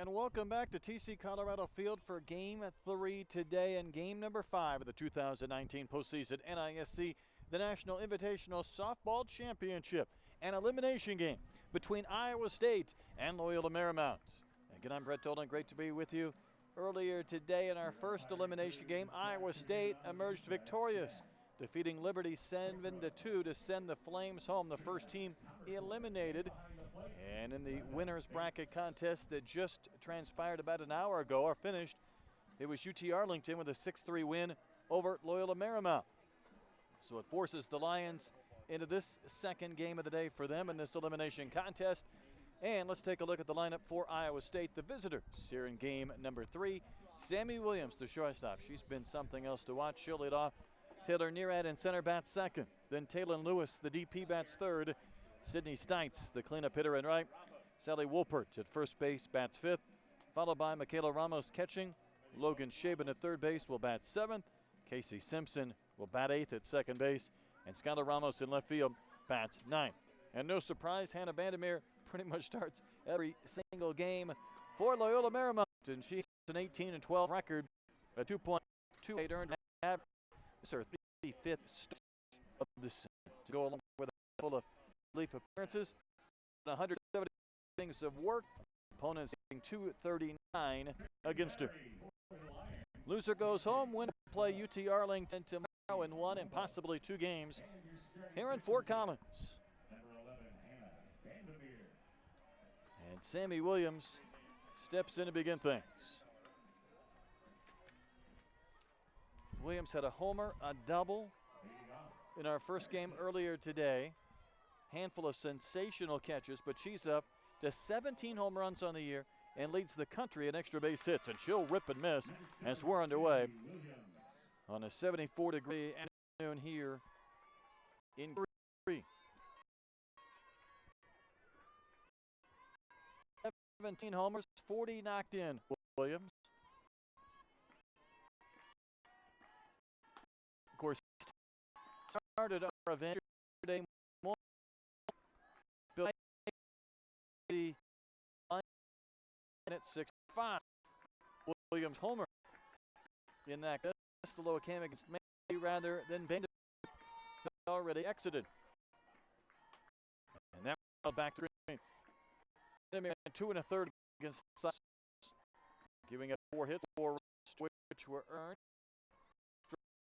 And welcome back to TC Colorado Field for Game 3 today and Game number 5 of the 2019 postseason NISC, the National Invitational Softball Championship, an elimination game between Iowa State and Loyola Marymount. Again, I'm Brett Tolan. Great to be with you. Earlier today in our first elimination game, Iowa State emerged victorious, defeating Liberty 7-2 to send the Flames home, the first team eliminated. And in the winner's bracket contest that just transpired about an hour ago or finished, it was UT Arlington with a 6-3 win over Loyola Marymount. So it forces the Lions into this second game of the day for them in this elimination contest. And let's take a look at the lineup for Iowa State, the visitors here in game number 3. Sammy Williams, the shortstop. She's been something else to watch. She'll lead off. Taylor Nearad in center bats second. Then Taylor Lewis, the DP, bats third. Sydney Stites, the cleanup hitter in right. Sally Wolpert at first base, bats fifth. Followed by Michaela Ramos catching. Logan Shaban at third base will bat seventh. Casey Simpson will bat eighth at second base. And Skylar Ramos in left field bats ninth. And no surprise, Hannah Vandermeer pretty much starts every single game for Loyola Marymount. And she's an 18-12 record, a 2.28 earned average. This is her 35th start of the season to go along with a couple of relief appearances. 170 innings of work. Opponents hitting 239 against her. Loser goes home. Winner play UT Arlington tomorrow in 1 and possibly 2 games here in Fort Collins. And Sammy Williams steps in to begin things. Williams had a homer, a double in our first game earlier today. Handful of sensational catches, but she's up to 17 home runs on the year and leads the country in extra base hits. And she'll rip and miss as we're underway on a 74-degree afternoon here in 3. 17 homers, 40 knocked in. Williams. Of course, started our event today morning. At 6-5. Williams homer in that Castello came against May rather than Bender already exited. And that back to green. 2 1/3 against Sox, giving up 4 hits, 4 runs, which were earned.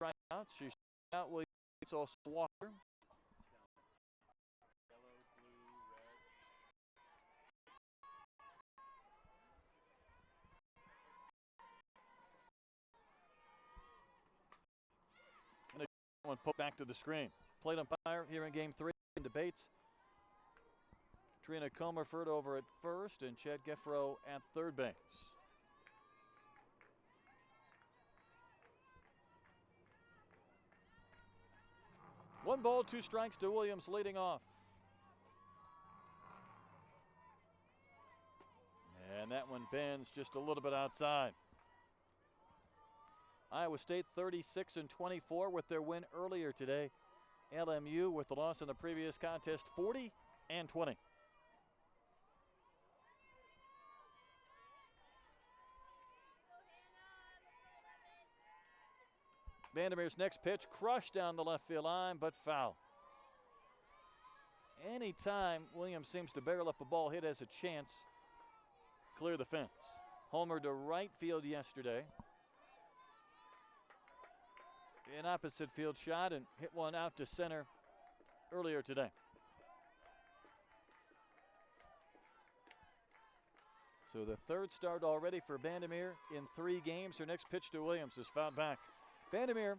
Strikeouts. She's out. Williams also Walker. One put back to the screen. Plate umpire here in game 3 in debates. Trina Comerford over at first and Chad Geffro at third base. One ball, 2 strikes to Williams leading off. And that one bends just a little bit outside. Iowa State 36-24 with their win earlier today. LMU with the loss in the previous contest 40-20. Vandermeer's next pitch crushed down the left field line, but foul. Anytime Williams seems to barrel up a ball, hit has a chance. Clear the fence. Homer to right field yesterday. An opposite field shot and hit one out to center earlier today. So the third start already for Vandermeer in 3 games. Her next pitch to Williams is fouled back. Vandermeer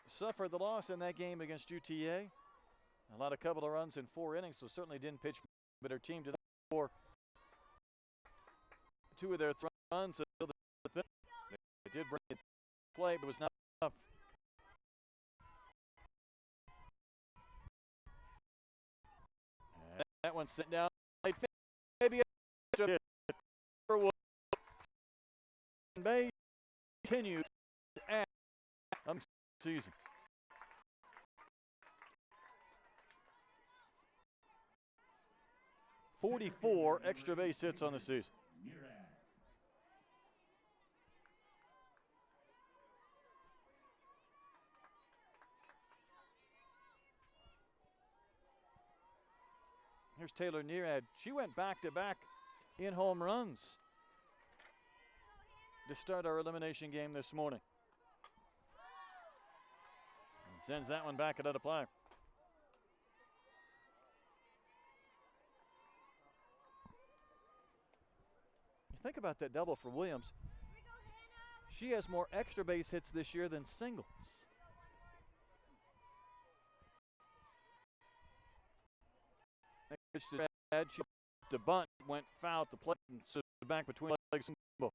suffered the loss in that game against UTA. A couple of runs in 4 innings, so certainly didn't pitch, but her team did for 2 of their runs. They did bring it play, but it was not enough. And that one sent down. Maybe a May continues at season. 44 extra base hits on the season. Here's Taylor Nearad. She went back-to-back in home runs to start our elimination game this morning. And sends that one back at a play. You think about that double for Williams. She has more extra base hits this year than singles. She the bunt went foul at the plate and stood back between legs and ball.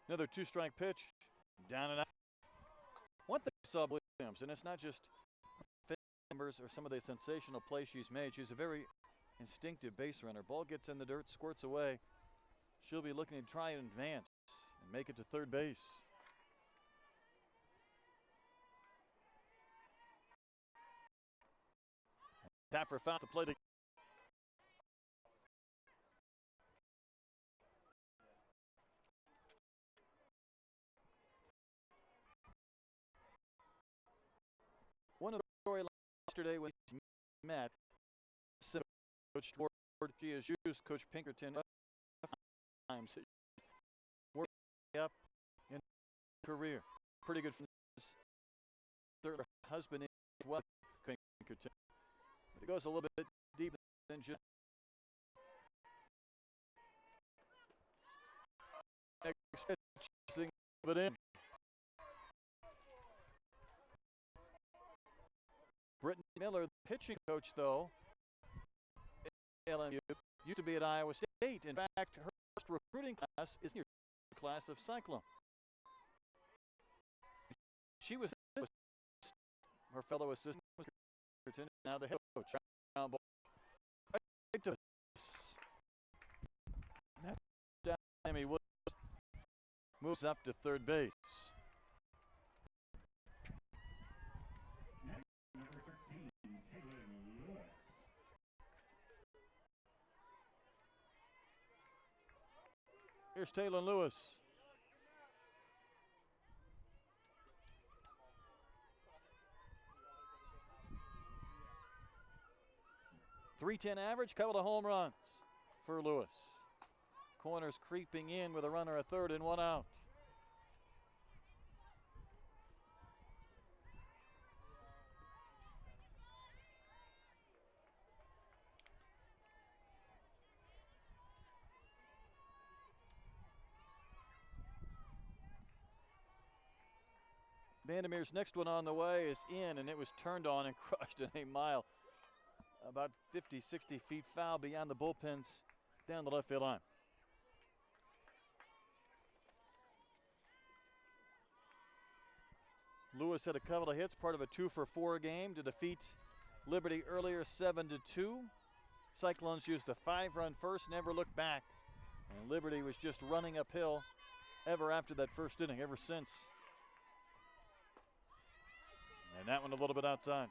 Another two-strike pitch, down and out. One thing I saw Williams, and it's not just numbers or some of the sensational plays she's made. She's a very instinctive base runner. Ball gets in the dirt, squirts away. She'll be looking to try and advance and make it to third base. Tapper found to play the one of the storylines yesterday was met. Coach Ward, she has used Coach Pinkerton times. Working up in her career. Pretty good for her husband as well, Pinkerton. But it goes a little bit deeper than just expecting it in. Brittany Miller, the pitching coach, though, used to be at Iowa State. In fact, her first recruiting class is the class of Cyclone. She was her fellow assistant was now the head coach. Right to Lynnae Wilson moves up to third base. Here's Taylor Lewis. .310 average, couple of home runs for Lewis. Corners creeping in with a runner at third and one out. Vandermeer's next one on the way is in, and it was turned on and crushed in a mile. About 50, 60 feet foul beyond the bullpens down the left field line. Lewis had a couple of hits, part of a 2-for-4 game to defeat Liberty earlier 7-2. Cyclones used a 5-run first, never looked back. And Liberty was just running uphill ever after that first inning, ever since. And that one a little bit outside.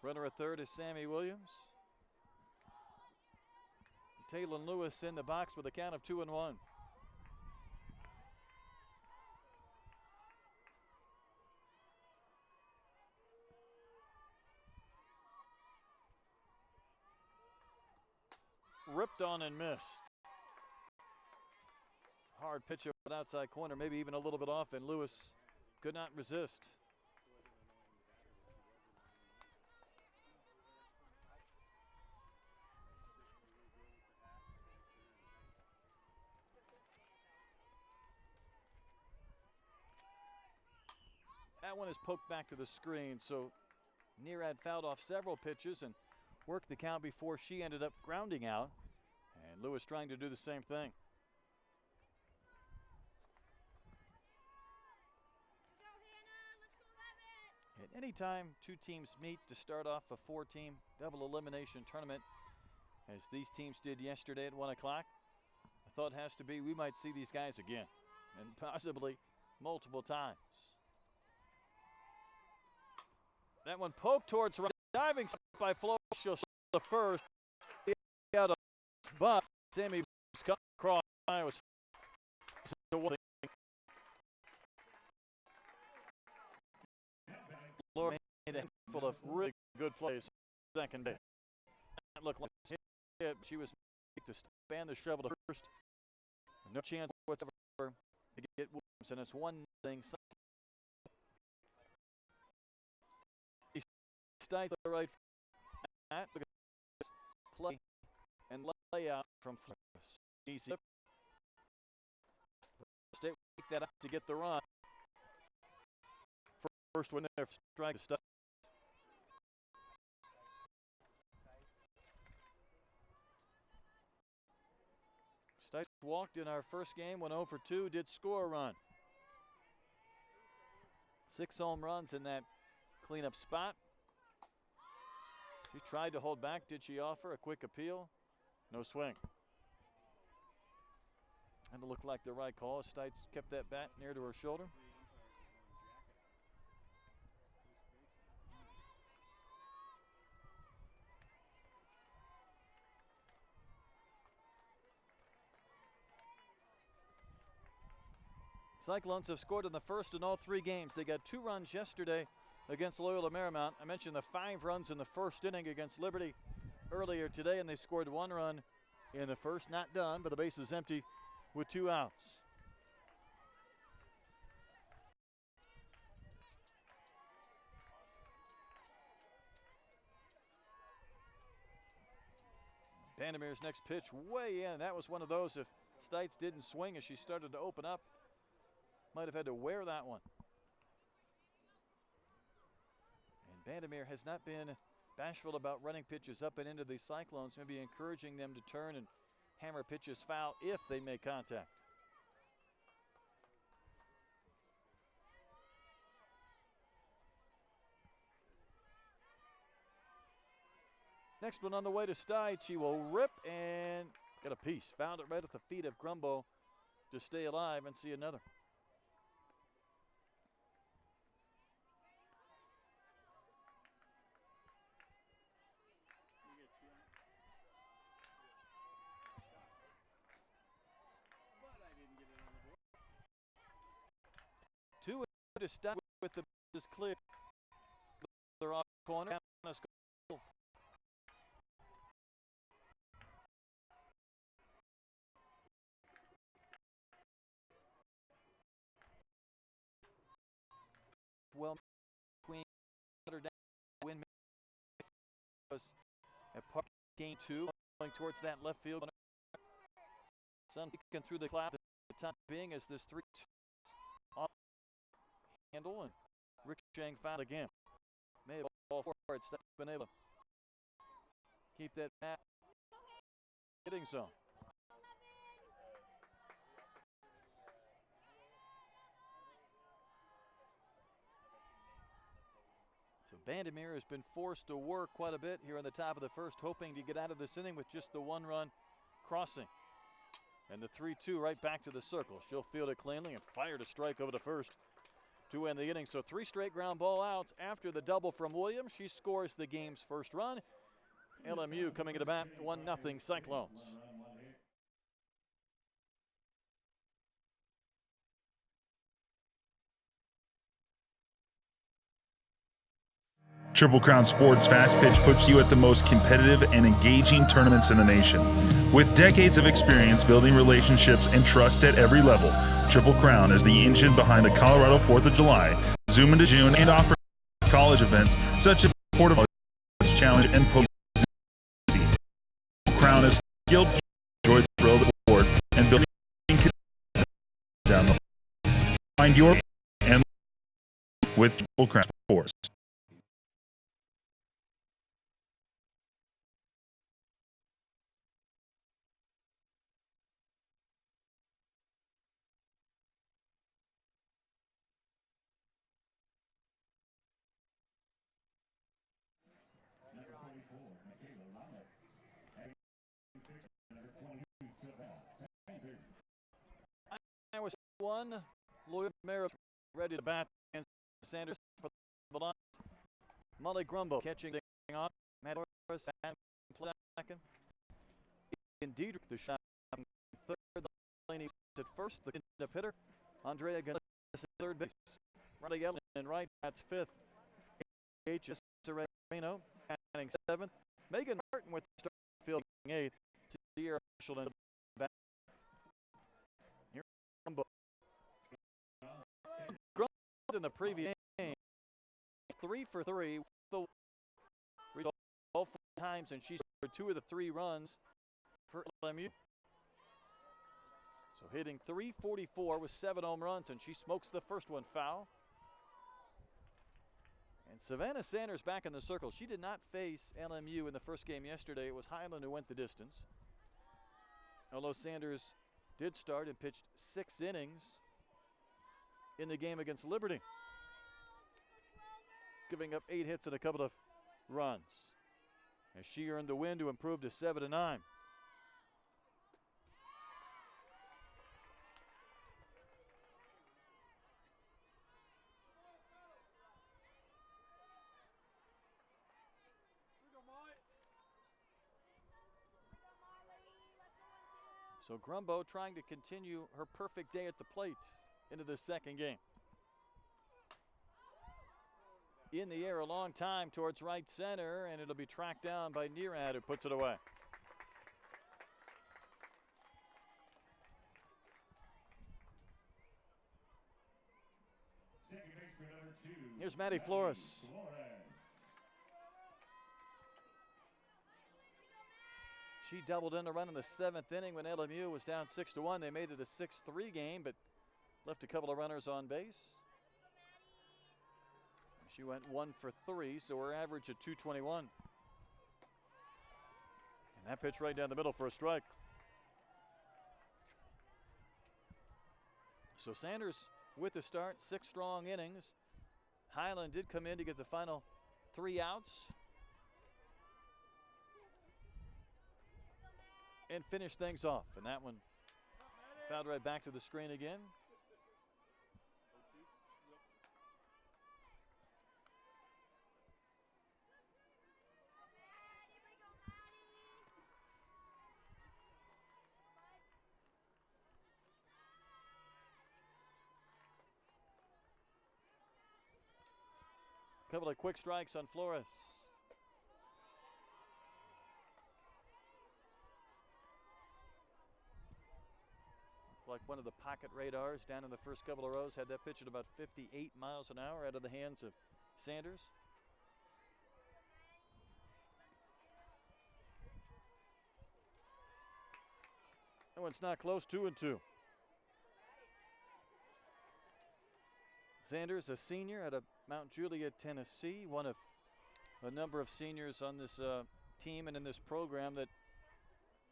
Runner at third is Sammy Williams. Taylor Lewis in the box with a count of 2-1. Ripped on and missed. Hard pitch over the outside corner, maybe even a little bit off, and Lewis could not resist. That one is poked back to the screen, so Nearad fouled off several pitches and worked the count before she ended up grounding out. And Lewis trying to do the same thing. anytime two teams meet to start off a four-team double elimination tournament, as these teams did yesterday at 1 o'clock, the thought has to be we might see these guys again, and possibly multiple times. That one poked towards right. Diving by Flo. She'll shoot the first. Out of bus. Sammy cut across. Lord made a handful of really good plays. Second day. That looked like it. She was to span the shovel to first. No chance whatsoever to get Williams, and it's 1-0. Stites the right at play and layout from Flores. Easy. State take that up to get the run. First one there, strike stuff. Stites walked in our first game, went 0 for 2, did score a run. 6 home runs in that cleanup spot. She tried to hold back. Did she offer a quick appeal? No swing. And it looked like the right call. Stites kept that bat near to her shoulder. Cyclones have scored in the first in all 3 games. They got 2 runs yesterday against Loyola Marymount. I mentioned the 5 runs in the first inning against Liberty earlier today, and they scored 1 run in the first. Not done, but the base is empty with 2 outs. Vandermeer's next pitch way in. That was one of those, if Stites didn't swing as she started to open up, might have had to wear that one. Vandermeer has not been bashful about running pitches up and into the Cyclones, maybe encouraging them to turn and hammer pitches foul if they make contact. Next one on the way to Stites. She will rip and get a piece. Found it right at the feet of Grumbo to stay alive and see another. Two to stop with the is clear. They're off corner. Well, Queen win was at Park game 2, going towards that left field. Sun peeking through the cloud. The top being as this 3 off handle, and Rick Chang found again. May have all for it. Been able to keep that bat hitting zone. So Vandermeer has been forced to work quite a bit here in the top of the first, hoping to get out of this inning with just the 1-run crossing. And the 3-2 right back to the circle. She'll field it cleanly and fire to strike over to first to end the inning. So 3 straight ground ball outs after the double from Williams. She scores the game's first run. LMU coming into bat, 1-0 Cyclones. Triple Crown Sports Fast Pitch puts you at the most competitive and engaging tournaments in the nation. With decades of experience building relationships and trust at every level, Triple Crown is the engine behind the Colorado 4th of July, Zoom into June, and offers college events such as Portable Challenge and Post. Triple Crown is skilled, enjoy the thrill of the board, and building down the find your and with Triple Crown Sports. 1. Loyola Marymount ready to bat against Sanders for the line. Molly Grumbo catching off. Matt Morris at second. Meagan Diedrich the shot third. Lynnae at first. The hitter. Andrea Gonzalez at third base. Riley Ellen in right. That's fifth. H. Sereno batting seventh. Meagan Martin with the start fielding eighth. Sierra Marshall in the back. Here Grumbo. Grumbo in the previous game. 3 for 3 with the all 4 times, and she scored 2 of the 3 runs for LMU. So hitting .344 with 7 home runs, and she smokes the first one foul. And Savannah Sanders back in the circle. She did not face LMU in the first game yesterday. It was Highland who went the distance. Although Sanders did start and pitched 6 innings in the game against Liberty, giving up 8 hits and a couple of runs, as she earned the win to improve to 7-9. So Grumbo trying to continue her perfect day at the plate into the second game. In the air a long time towards right center, and it'll be tracked down by Nearad, who puts it away. Here's Maddie Flores. She doubled in a run in the 7th inning when LMU was down 6-1. They made it a 6-3 game, but left a couple of runners on base. She went 1 for 3, so her average at .221. And that pitch right down the middle for a strike. So Sanders with the start, 6 strong innings. Highland did come in to get the final 3 outs and finish things off. And that one fouled right back to the screen again. Couple of quick strikes on Flores. Like one of the pocket radars down in the first couple of rows, had that pitch at about 58 miles an hour out of the hands of Sanders. That one's not close, 2-2. Sanders, a senior out of Mount Juliet, Tennessee, one of a number of seniors on this team and in this program that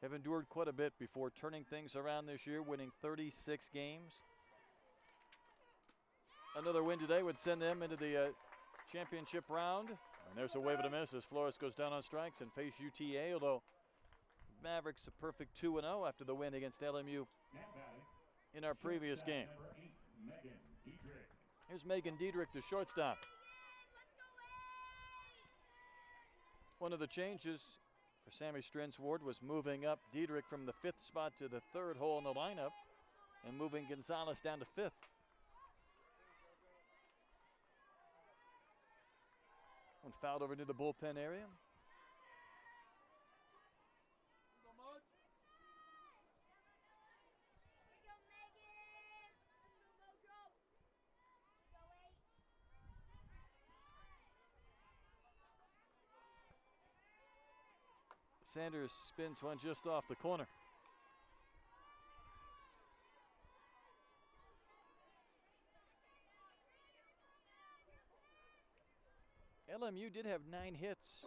have endured quite a bit before turning things around this year, winning 36 games. Another win today would send them into the championship round. And there's a wave and a miss as Flores goes down on strikes and face UTA, although Mavericks a perfect 2-0 after the win against LMU in our previous game. Here's Meagan Diedrich, the shortstop. One of the changes for Sammy Strinsward was moving up Diedrich from the 5th spot to the 3rd hole in the lineup and moving Gonzalez down to 5th. One fouled over near the bullpen area. Sanders spins one just off the corner. LMU did have 9 hits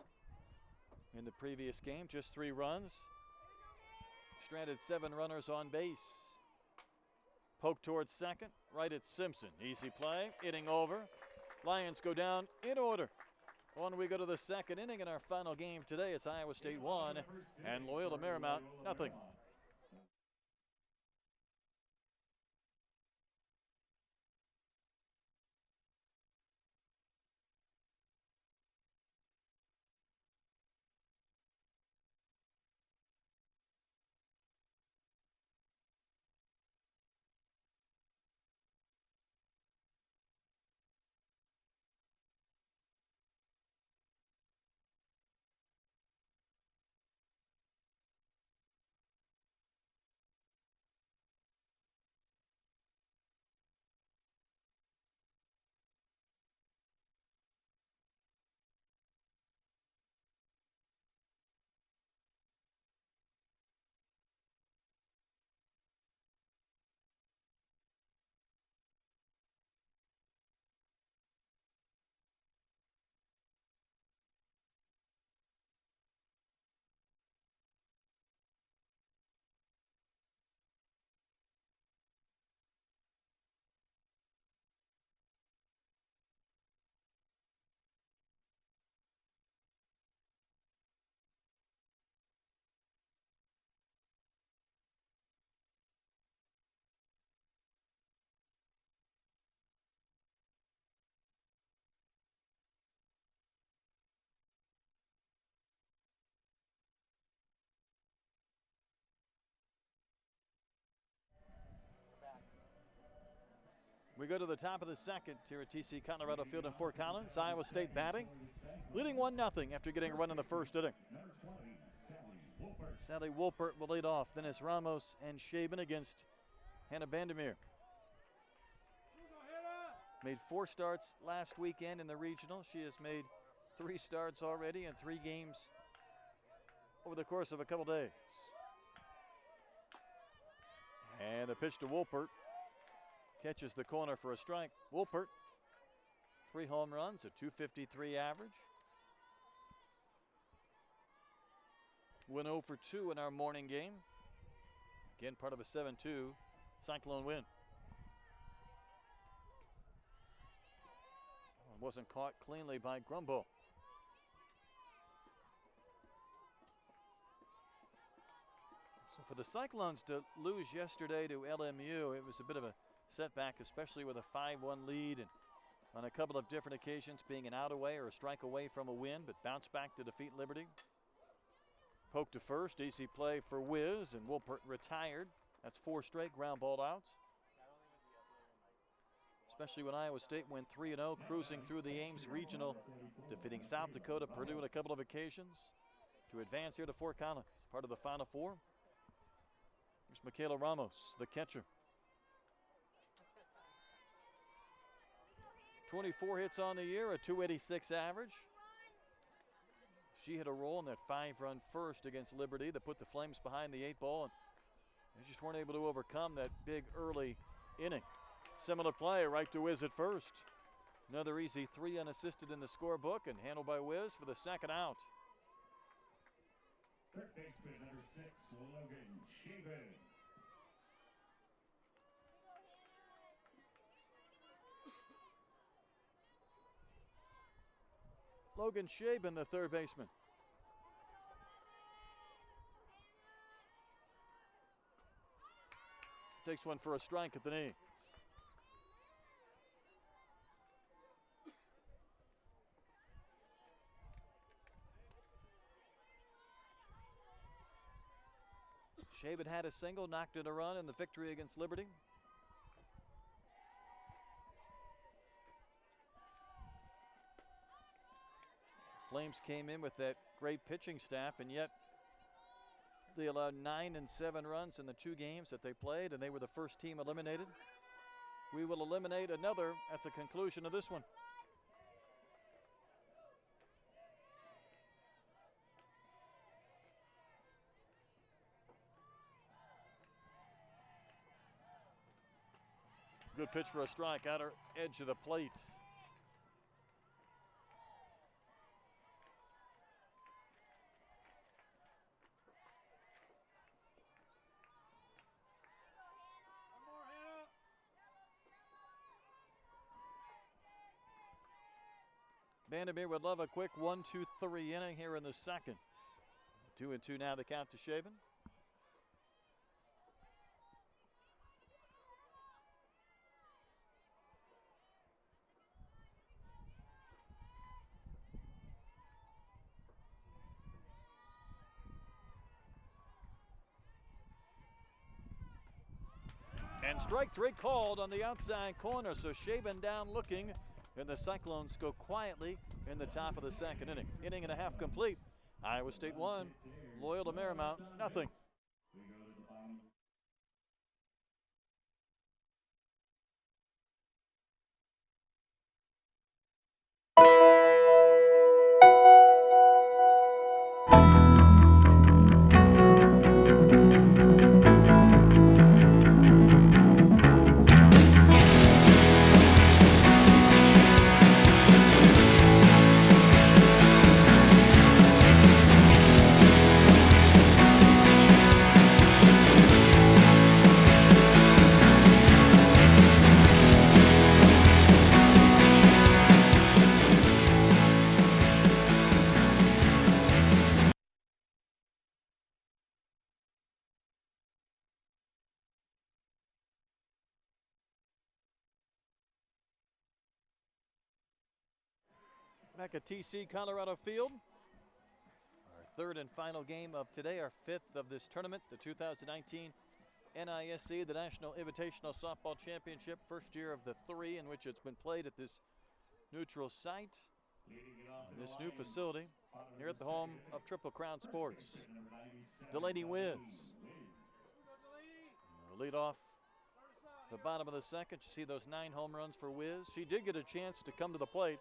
in the previous game, just 3 runs. Stranded 7 runners on base. Poke towards second, right at Simpson. Easy play, inning over. Lions go down in order. On we go to the second inning in our final game today. It's Iowa State 1 and Loyola Marymount 0. We go to the top of the second here at TC Colorado Field in Fort Collins. Iowa State batting, leading 1-0 after getting a run in the first inning. Sally Wolpert will lead off. Then it's Ramos and Shaben against Hannah Vandermeer. Made 4 starts last weekend in the regional. She has made 3 starts already in 3 games over the course of a couple days. And a pitch to Wolpert. Catches the corner for a strike. Wolpert, 3 home runs, a .253 average. Went 0 for 2 in our morning game. Again, part of a 7-2 Cyclone win. Wasn't caught cleanly by Grumbo. So for the Cyclones to lose yesterday to LMU, it was a bit of a setback, especially with a 5-1 lead and on a couple of different occasions being an out away or a strike away from a win, but bounced back to defeat Liberty. Poke to first, easy play for Wiz, and Wolpert retired. That's 4 straight ground ball outs. Especially when Iowa State went 3-0, cruising through the Ames Regional, defeating South Dakota, Purdue on a couple of occasions to advance here to Fort Collins, part of the Final Four. Here's Michaela Ramos, the catcher. 24 hits on the year, a .286 average. She had a role in that 5-run first against Liberty that put the Flames behind the 8 ball, and they just weren't able to overcome that big early inning. Similar play, right to Wiz at first. Another easy 3 unassisted in the scorebook and handled by Wiz for the second out. Third baseman number 6, Logan Shaben. Logan Shaben, the third baseman. Takes one for a strike at the knee. Shaben had a single, knocked in a run in the victory against Liberty. Flames came in with that great pitching staff, and yet they allowed 9 and 7 runs in the 2 games that they played, and they were the first team eliminated. We will eliminate another at the conclusion of this one. Good pitch for a strike, outer edge of the plate. Vandermeer would love a quick 1-2-3 inning here in the second. 2-2 now the count to Shaben. And strike 3 called on the outside corner, so Shaben down looking, and the Cyclones go quietly in the top of the second inning. Inning and a half complete. Iowa State 1, Loyola Marymount 0. Back at TC Colorado Field. Our third and final game of today, our 5th of this tournament, the 2019 NISC, the National Invitational Softball Championship, first year of the 3 in which it's been played at this neutral site, this new facility here at the home of Triple Crown Sports. Lynnae Wilson lead off the bottom of the second. You see those 9 home runs for Wiz. She did get a chance to come to the plate,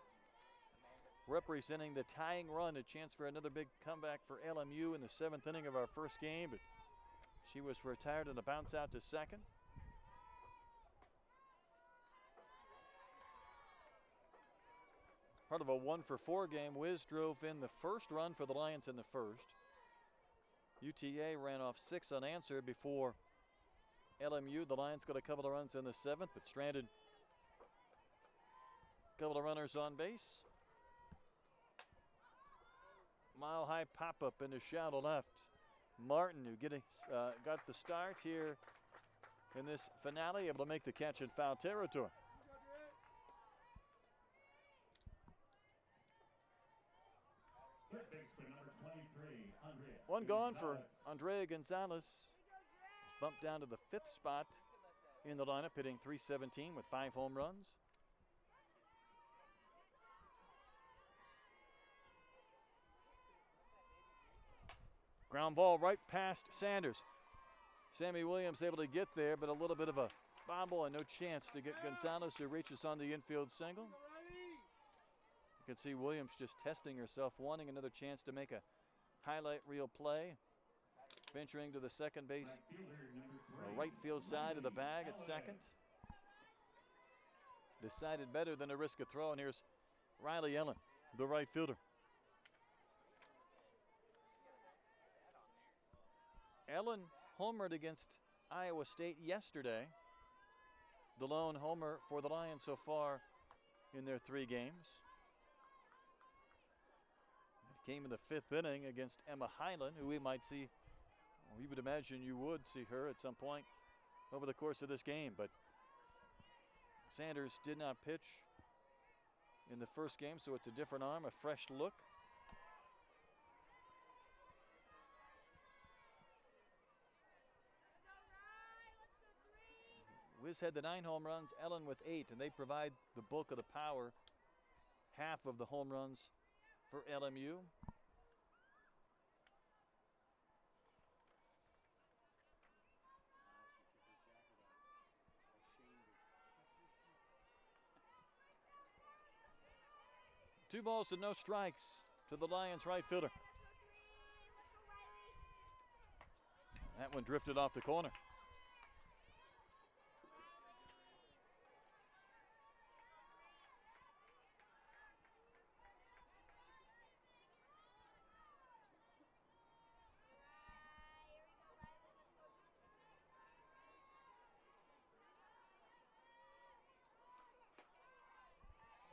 representing the tying run, a chance for another big comeback for LMU in the 7th inning of our first game, but she was retired and a bounce out to second. Part of a 1-for-4 game, Wiz drove in the first run for the Lions in the first. UTA ran off 6 unanswered before LMU. The Lions got a couple of runs in the 7th, but stranded a couple of runners on base. Mile high pop up into shallow left. Martin, who got the start here in this finale, able to make the catch in foul territory. One gone for Andrea Gonzalez. Bumped down to the 5th spot in the lineup, hitting .317 with 5 home runs. Ground ball right past Sanders. Sammy Williams able to get there, but a little bit of a bobble and no chance to get Gonzalez, who reaches on the infield single. You can see Williams just testing herself, wanting another chance to make a highlight reel play. Venturing to the second base, right field side of the bag at second. Decided better than to risk a throw, and here's Riley Ellen, the right fielder. Ellen homered against Iowa State yesterday. The lone homer for the Lions so far in their 3 games. It came in the 5th inning against Emma Hyland, who we might see. We would imagine you would see her at some point over the course of this game, but Sanders did not pitch in the first game, so it's a different arm, a fresh look. Wiz had the 9 home runs, Ellen with 8, and they provide the bulk of the power, half of the home runs for LMU. Two balls to no strikes to the Lions right fielder. That one drifted off the corner.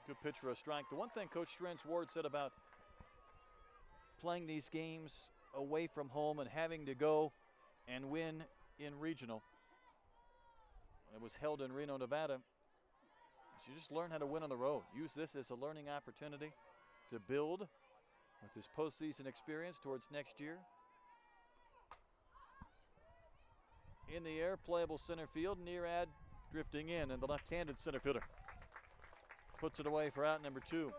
Good pitch for a strike. The one thing Coach Strentz Ward said about playing these games away from home and having to go and win in regional, it was held in Reno, Nevada, you just learn how to win on the road. Use this as a learning opportunity to build with this postseason experience towards next year. In the air, playable center field. Nearad drifting in, and the left-handed center fielder puts it away for out number 2.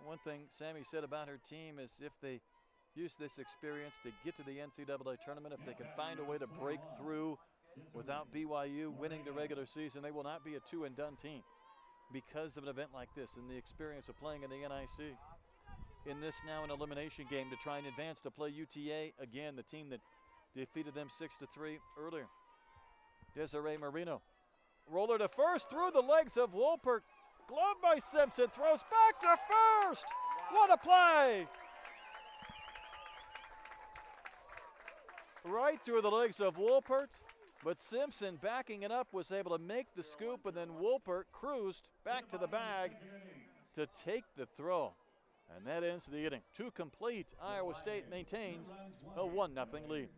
One thing Sammy said about her team is if they use this experience to get to the NCAA tournament, if they can find a way to break through without BYU winning the regular season, they will not be a two-and-done team because of an event like this and the experience of playing in the NIC. In this now an elimination game to try and advance to play UTA again, the team that defeated them 6-3 earlier. Desiree Marino. Roller to first, through the legs of Wolpert. Glove by Simpson, throws back to first. What a play! Right through the legs of Wolpert, but Simpson, backing it up, was able to make the scoop, and then Wolpert cruised back to the bag to take the throw. And that ends the inning. 2 complete. Iowa State maintains a 1-0 lead.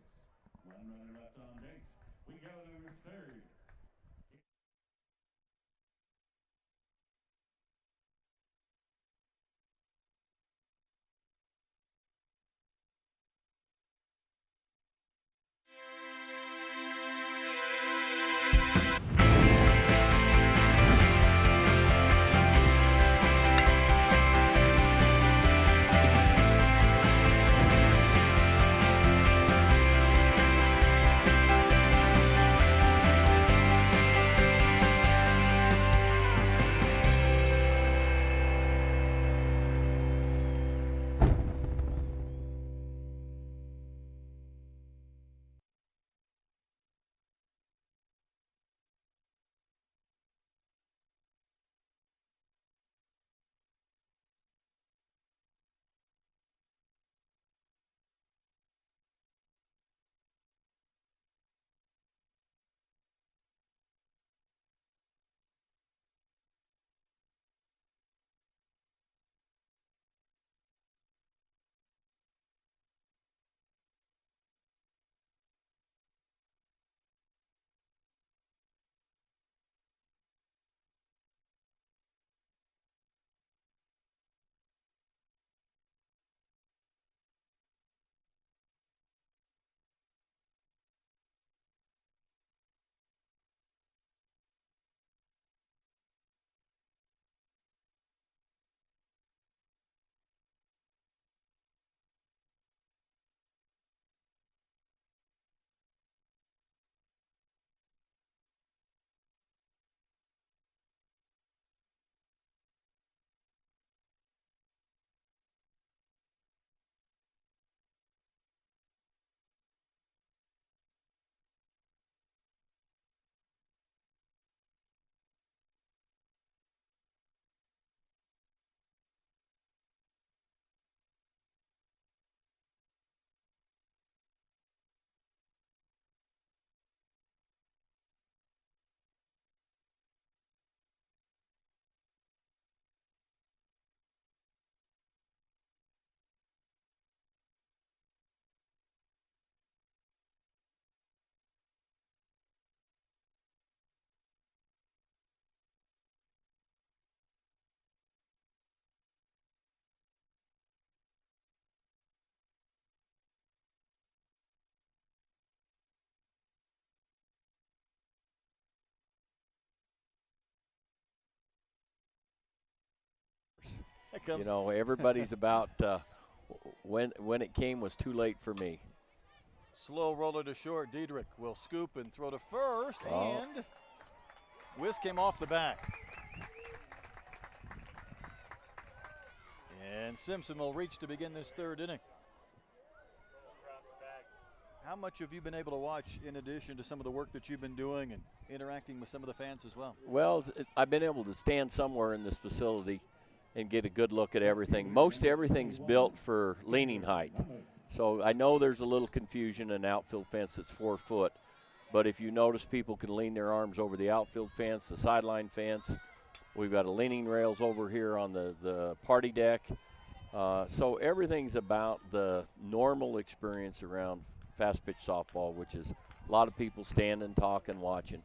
You know, everybody's about when it came was too late for me. Slow roller to short. Diedrich will scoop and throw to first, and Whisk came off the back. And Simpson will reach to begin this third inning. How much have you been able to watch in addition to some of the work that you've been doing and interacting with some of the fans as well? Well, I've been able to stand somewhere in this facility and get a good look at everything. Most everything's built for leaning height. So I know there's a little confusion in outfield fence that's 4 foot. But if you notice, people can lean their arms over the outfield fence, the sideline fence. We've got a leaning rails over here on the party deck. So everything's about the normal experience around fast pitch softball, which is a lot of people standing, talking, watching.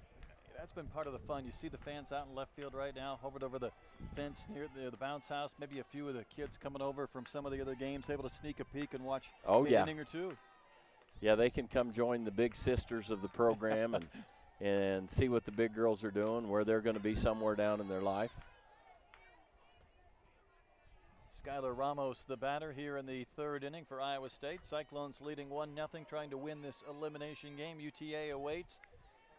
That's been part of the fun. You see the fans out in left field right now, hovered over the fence near the bounce house. Maybe a few of the kids coming over from some of the other games, able to sneak a peek and watch an inning or two. Yeah, they can come join the big sisters of the program and see what the big girls are doing, where they're going to be somewhere down in their life. Skylar Ramos, the batter here in the third inning for Iowa State. Cyclones leading 1-0, trying to win this elimination game. UTA awaits.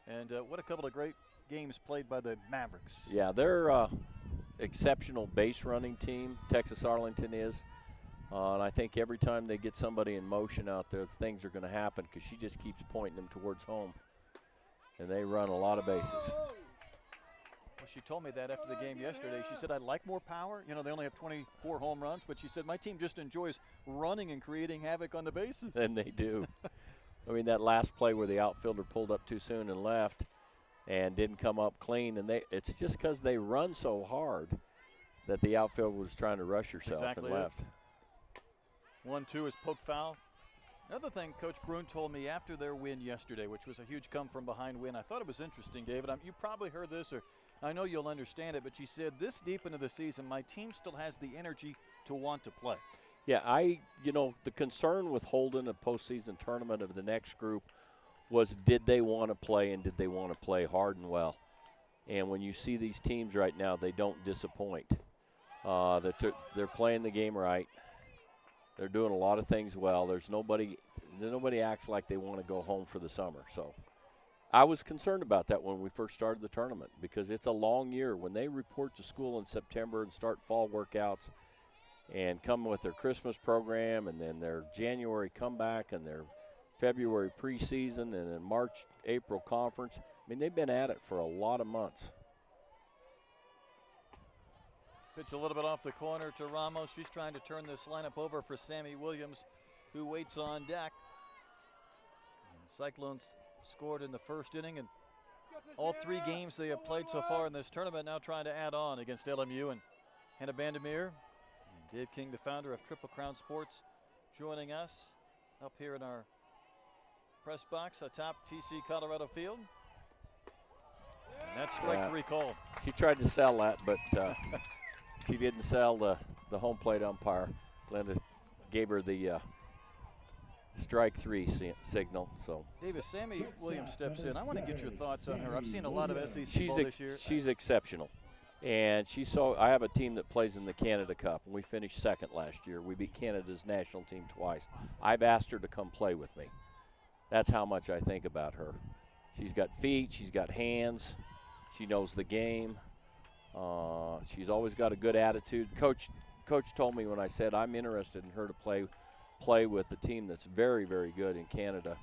And what a couple of great games played by the Mavericks. Yeah, they're exceptional base running team, Texas Arlington is. And I think every time they get somebody in motion out there, things are going to happen because she just keeps pointing them towards home. And they run a lot of bases. Well, she told me that after the game yesterday. She said, I'd like more power. You know, they only have 24 home runs, but she said, my team just enjoys running and creating havoc on the bases. And they do. I mean, that last play where the outfielder pulled up too soon and left and didn't come up clean, and it's just because they run so hard that the outfielder was trying to rush herself and left. 1-2 is poke foul. Another thing Coach Brune told me after their win yesterday, which was a huge come-from-behind win, I thought it was interesting, David. You probably heard this, or I know you'll understand it, but she said, this deep into the season, my team still has the energy to want to play. Yeah, the concern with holding a postseason tournament of the next group was, did they want to play and did they want to play hard and well? And when you see these teams right now, they don't disappoint. They're playing the game right. They're doing a lot of things well. Nobody acts like they want to go home for the summer. So I was concerned about that when we first started the tournament because it's a long year. When they report to school in September and start fall workouts and come with their Christmas program and then their January comeback and their February preseason and then March, April conference, I mean, they've been at it for a lot of months. Pitch a little bit off the corner to Ramos. She's trying to turn this lineup over for Sammy Williams, who waits on deck. And Cyclones scored in the first inning, and all 3 games they have played so far in this tournament now trying to add on against LMU and Hannah Bandemir. And Dave King, the founder of Triple Crown Sports, joining us up here in our press box atop TC Colorado Field. And that's strike 3 called. She tried to sell that, but she didn't sell the home plate umpire. Glenda gave her the strike 3 signal. So, Davis, Sammy Williams steps in. I want to get your thoughts on her. I've seen a lot of SEC ball this year. She's exceptional. And I have a team that plays in the Canada Cup, and we finished second last year. We beat Canada's national team twice. I've asked her to come play with me. That's how much I think about her. She's got feet. She's got hands. She knows the game. She's always got a good attitude. Coach told me when I said I'm interested in her to play with a team that's very, very good in Canada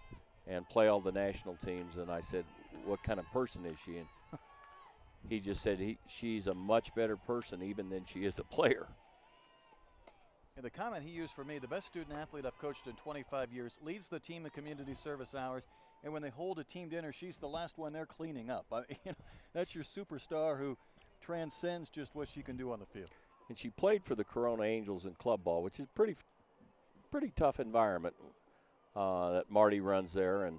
and play all the national teams. And I said, what kind of person is she? And he just said she's a much better person even than she is a player. And the comment he used for me, the best student athlete I've coached in 25 years, leads the team in community service hours. And when they hold a team dinner, she's the last one they're cleaning up. That's your superstar who transcends just what she can do on the field. And she played for the Corona Angels in club ball, which is pretty tough environment that Marty runs there.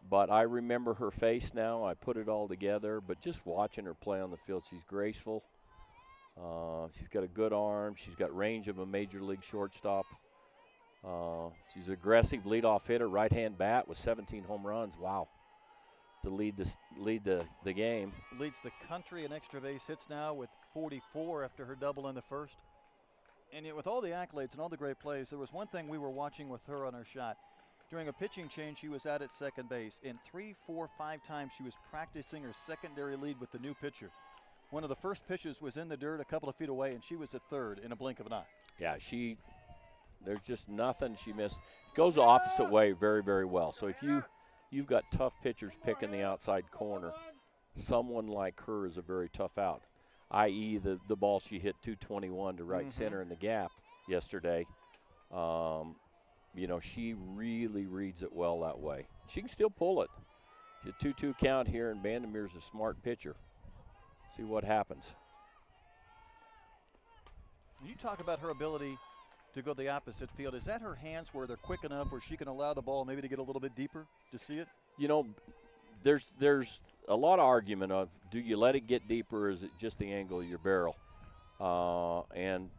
But I remember her face now. I put it all together. But just watching her play on the field, she's graceful. She's got a good arm. She's got range of a major league shortstop. She's an aggressive leadoff hitter, right-hand bat with 17 home runs. Wow. to lead the game. Leads the country in extra base hits now with 44 after her double in the first. And yet with all the accolades and all the great plays, there was one thing we were watching with her on her shot. During a pitching change, she was out at second base. And 3, 4, 5 times she was practicing her secondary lead with the new pitcher. One of the first pitches was in the dirt a couple of feet away, and she was at third in a blink of an eye. Yeah, there's just nothing she missed. Goes the opposite way very, very well. So if you've got tough pitchers picking the outside corner, someone like her is a very tough out, i.e. the ball she hit 221 to right center in the gap yesterday. She really reads it well that way. She can still pull it. It's a 2-2 count here, and Vandermeer's a smart pitcher. See what happens. You talk about her ability to go the opposite field. Is that her hands where they're quick enough where she can allow the ball maybe to get a little bit deeper to see it? There's a lot of argument of, do you let it get deeper, or is it just the angle of your barrel? And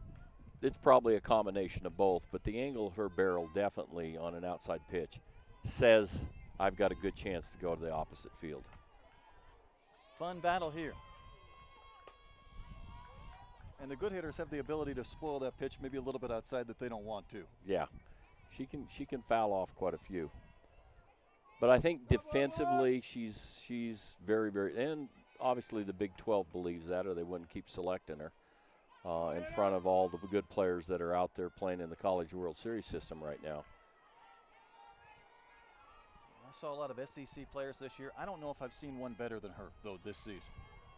it's probably a combination of both, but the angle of her barrel definitely on an outside pitch says I've got a good chance to go to the opposite field. Fun battle here. And the good hitters have the ability to spoil that pitch maybe a little bit outside that they don't want to. Yeah, she can foul off quite a few. But I think defensively she's very, very, and obviously the Big 12 believes that, or they wouldn't keep selecting her in front of all the good players that are out there playing in the College World Series system right now. I saw a lot of SEC players this year. I don't know if I've seen one better than her, though, this season.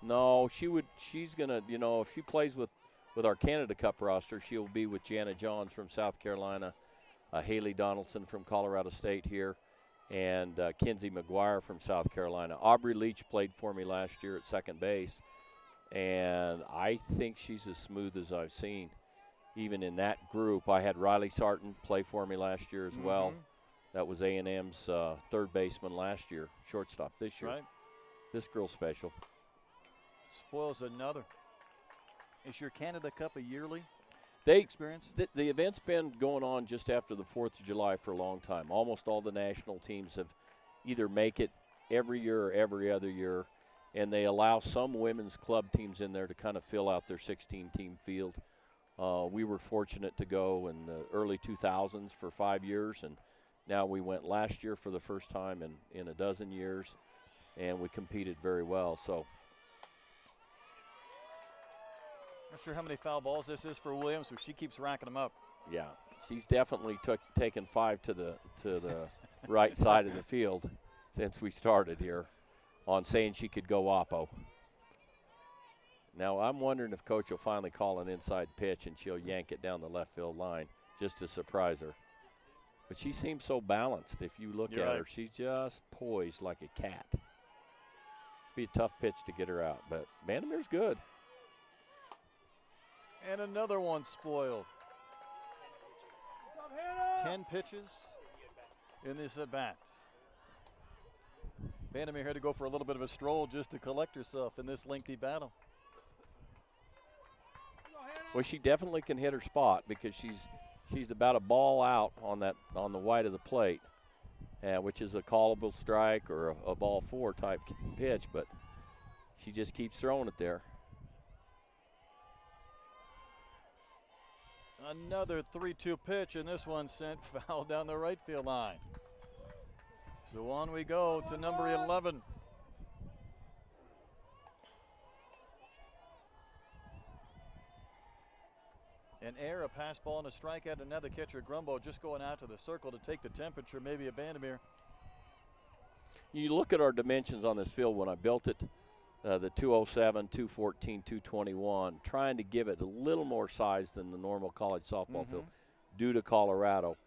No, she's going to, if she plays with our Canada Cup roster, she'll be with Jana Johns from South Carolina, Haley Donaldson from Colorado State here, and Kinsey McGuire from South Carolina. Aubrey Leach played for me last year at second base, and I think she's as smooth as I've seen. Even in that group, I had Riley Sarton play for me last year as well. That was A&M's third baseman last year, shortstop this year. Right. This girl's special. Spoils another. Is your Canada Cup a yearly experience? The event's been going on just after the 4th of July for a long time. Almost all the national teams have either make it every year or every other year, and they allow some women's club teams in there to kind of fill out their 16-team field. We were fortunate to go in the early 2000s for 5 years, and now we went last year for the first time in a dozen years, and we competed very well. So. Not sure how many foul balls this is for Williams, but she keeps racking them up. Yeah, she's definitely taken 5 to the right side of the field since we started here on saying she could go oppo. Now I'm wondering if Coach will finally call an inside pitch and she'll yank it down the left field line just to surprise her. But she seems so balanced. If you look at her, she's just poised like a cat. Be a tough pitch to get her out, but Vandermeer's good. And another one spoiled. 10 pitches in this at-bat. Vandermeer had to go for a little bit of a stroll just to collect herself in this lengthy battle. Well, she definitely can hit her spot because she's about a ball out on the white of the plate, which is a callable strike or a ball 4 type pitch, but she just keeps throwing it there. Another 3-2 pitch, and this one sent foul down the right field line. So on we go to number 11. An error, a pass ball, and a strikeout. Another catcher, Grumbo, just going out to the circle to take the temperature, maybe of Vandermeer. You look at our dimensions on this field when I built it, the 207, 214, 221, trying to give it a little more size than the normal college softball field due to Colorado.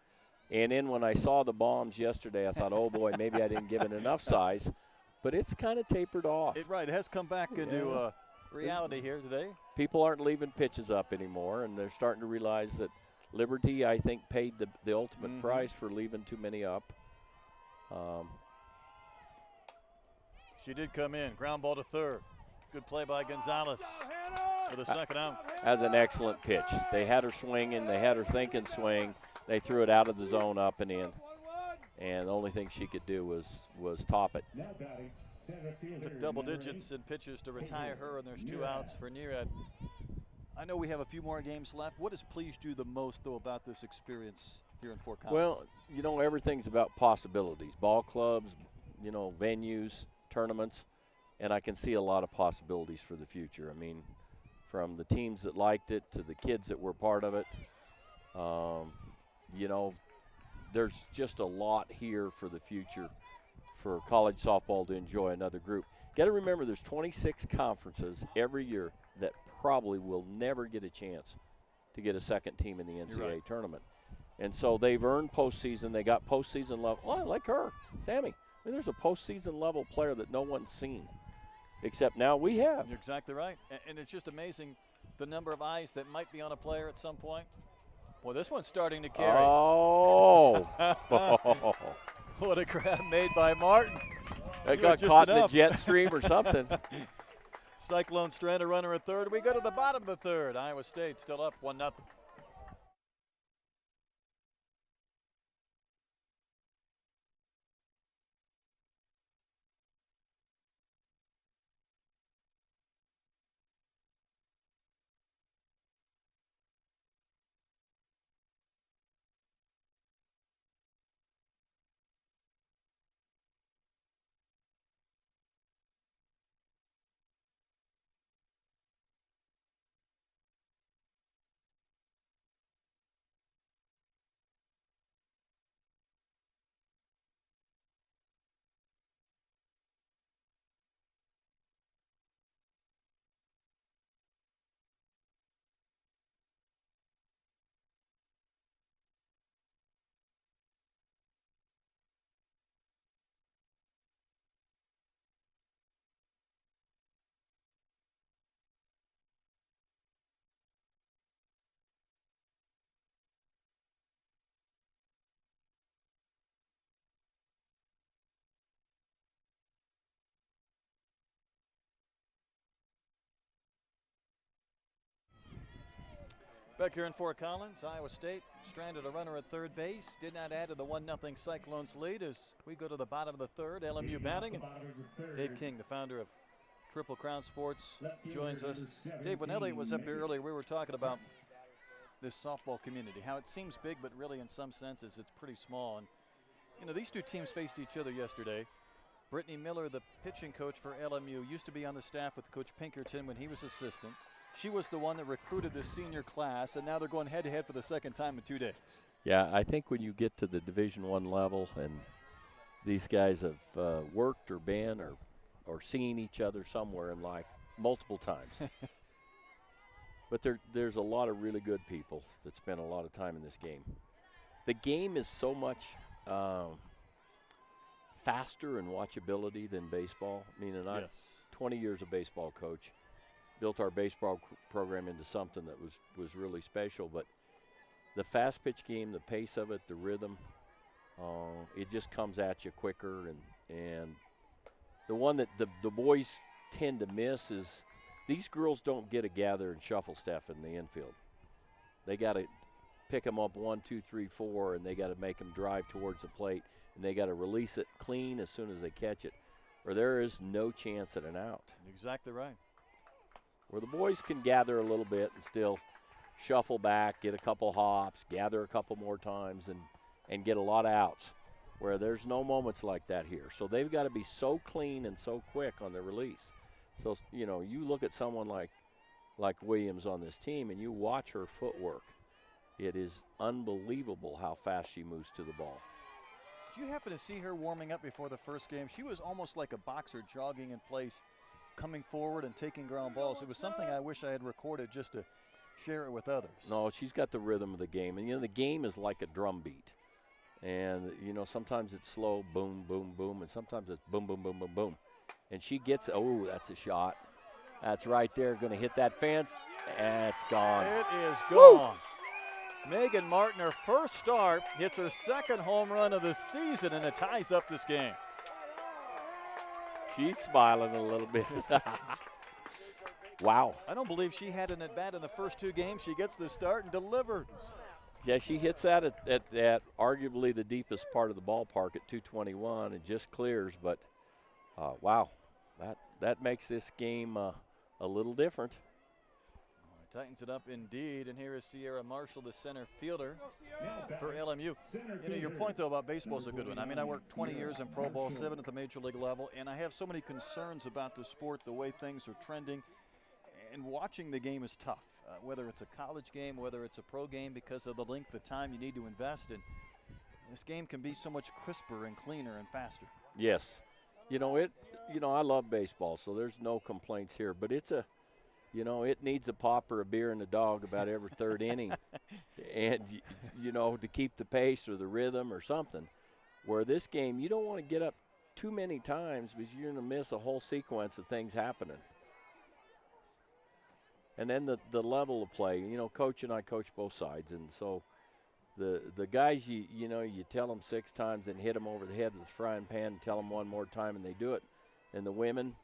And then when I saw the bombs yesterday, I thought, oh, boy, maybe I didn't give it enough size. But it's kind of tapered off. It has come back into reality here today. People aren't leaving pitches up anymore, and they're starting to realize that Liberty, I think, paid the ultimate price for leaving too many up. She did come in. Ground ball to third. Good play by Gonzalez for the second out. As an excellent pitch. They had her swinging. They had her thinking swing. They threw it out of the zone up and in. And the only thing she could do was top it. Now batting Center fielder, Took double number digits 8. in pitches to retire her, and there's 2 outs for Nearad. I know we have a few more games left. What has pleased you the most, though, about this experience here in Fort Collins? Well, you know, everything's about possibilities. Ball clubs, you know, venues, tournaments, and I can see a lot of possibilities for the future. I mean, from the teams that liked it to the kids that were part of it. You know, there's just a lot here for the future for college softball to enjoy another group. Got to remember there's 26 conferences every year that probably will never get a chance to get a second team in the NCAA tournament. And so they've earned postseason. They got postseason level. Oh, I like her, Sammy. I mean, there's a postseason level player that no one's seen, except now we have. You're exactly right. And it's just amazing the number of eyes that might be on a player at some point. Well, this one's starting to carry. Oh. What a grab made by Martin. It got caught in the jet stream or something. Cyclones strand a runner at third. We go to the bottom of the third. Iowa State still up 1-0. Back here in Fort Collins, Iowa State stranded a runner at third base. Did not add to the 1-0 Cyclones lead as we go to the bottom of the third. LMU batting. And Dave King, the founder of Triple Crown Sports, joins us. Dave, when Elliot was up here earlier, we were talking about this softball community, how it seems big, but really in some senses it's pretty small. And, you know, these two teams faced each other yesterday. Brittany Miller, the pitching coach for LMU, used to be on the staff with Coach Pinkerton when he was assistant. She was the one that recruited this senior class, and now they're going head-to-head for the second time in 2 days. Yeah, I think when you get to the Division I level and these guys have worked or been or seen each other somewhere in life multiple times. But there's a lot of really good people that spend a lot of time in this game. The game is so much faster in watchability than baseball. I mean, and I'm 20 years of baseball coach. Built our baseball program into something that was really special. But the fast pitch game, the pace of it, the rhythm, it just comes at you quicker. And the one that the boys tend to miss is these girls don't get to gather and shuffle stuff in the infield. They got to pick them up 1, 2, 3, 4, and they got to make them drive towards the plate, and they got to release it clean as soon as they catch it, or there is no chance at an out. Exactly right. Where the boys can gather a little bit and still shuffle back, get a couple hops, gather a couple more times, and get a lot of outs, where there's no moments like that here. So they've got to be so clean and so quick on their release. So, you know, you look at someone like Williams on this team and you watch her footwork. It is unbelievable how fast she moves to the ball. Did you happen to see her warming up before the first game? She was almost like a boxer jogging in place, coming forward and taking ground balls. It was something I wish I had recorded just to share it with others. No, she's got the rhythm of the game. And, you know, the game is like a drum beat. And, you know, sometimes it's slow, boom, boom, boom, and sometimes it's boom, boom, boom, boom, boom. And she gets, oh, that's a shot. That's right there, going to hit that fence, and it's gone. It is gone. Meagan Martin, her first start, hits her second home run of the season, and it ties up this game. She's smiling a little bit. Wow. I don't believe she had an at-bat in the first 2 games. She gets the start and delivers. Yeah, she hits that at arguably the deepest part of the ballpark at 221 and just clears, but wow, that makes this game a little different. Tightens it up indeed, and here is Sierra Marshall, the center fielder for LMU. You know, your point, though, about baseball is a good one. I mean, I worked 20 years in pro ball, 7 at the major league level, and I have so many concerns about the sport, the way things are trending, and watching the game is tough, whether it's a college game, whether it's a pro game, because of the length of time you need to invest in. This game can be so much crisper and cleaner and faster. Yes. You know, I love baseball, so there's no complaints here, but it's it needs a pop or a beer and a dog about every third inning, and, to keep the pace or the rhythm or something. Where this game, you don't want to get up too many times because you're going to miss a whole sequence of things happening. And then the level of play, Coach and I coach both sides, and so the guys, you tell them 6 times and hit them over the head with a frying pan and tell them one more time and they do it. And the women,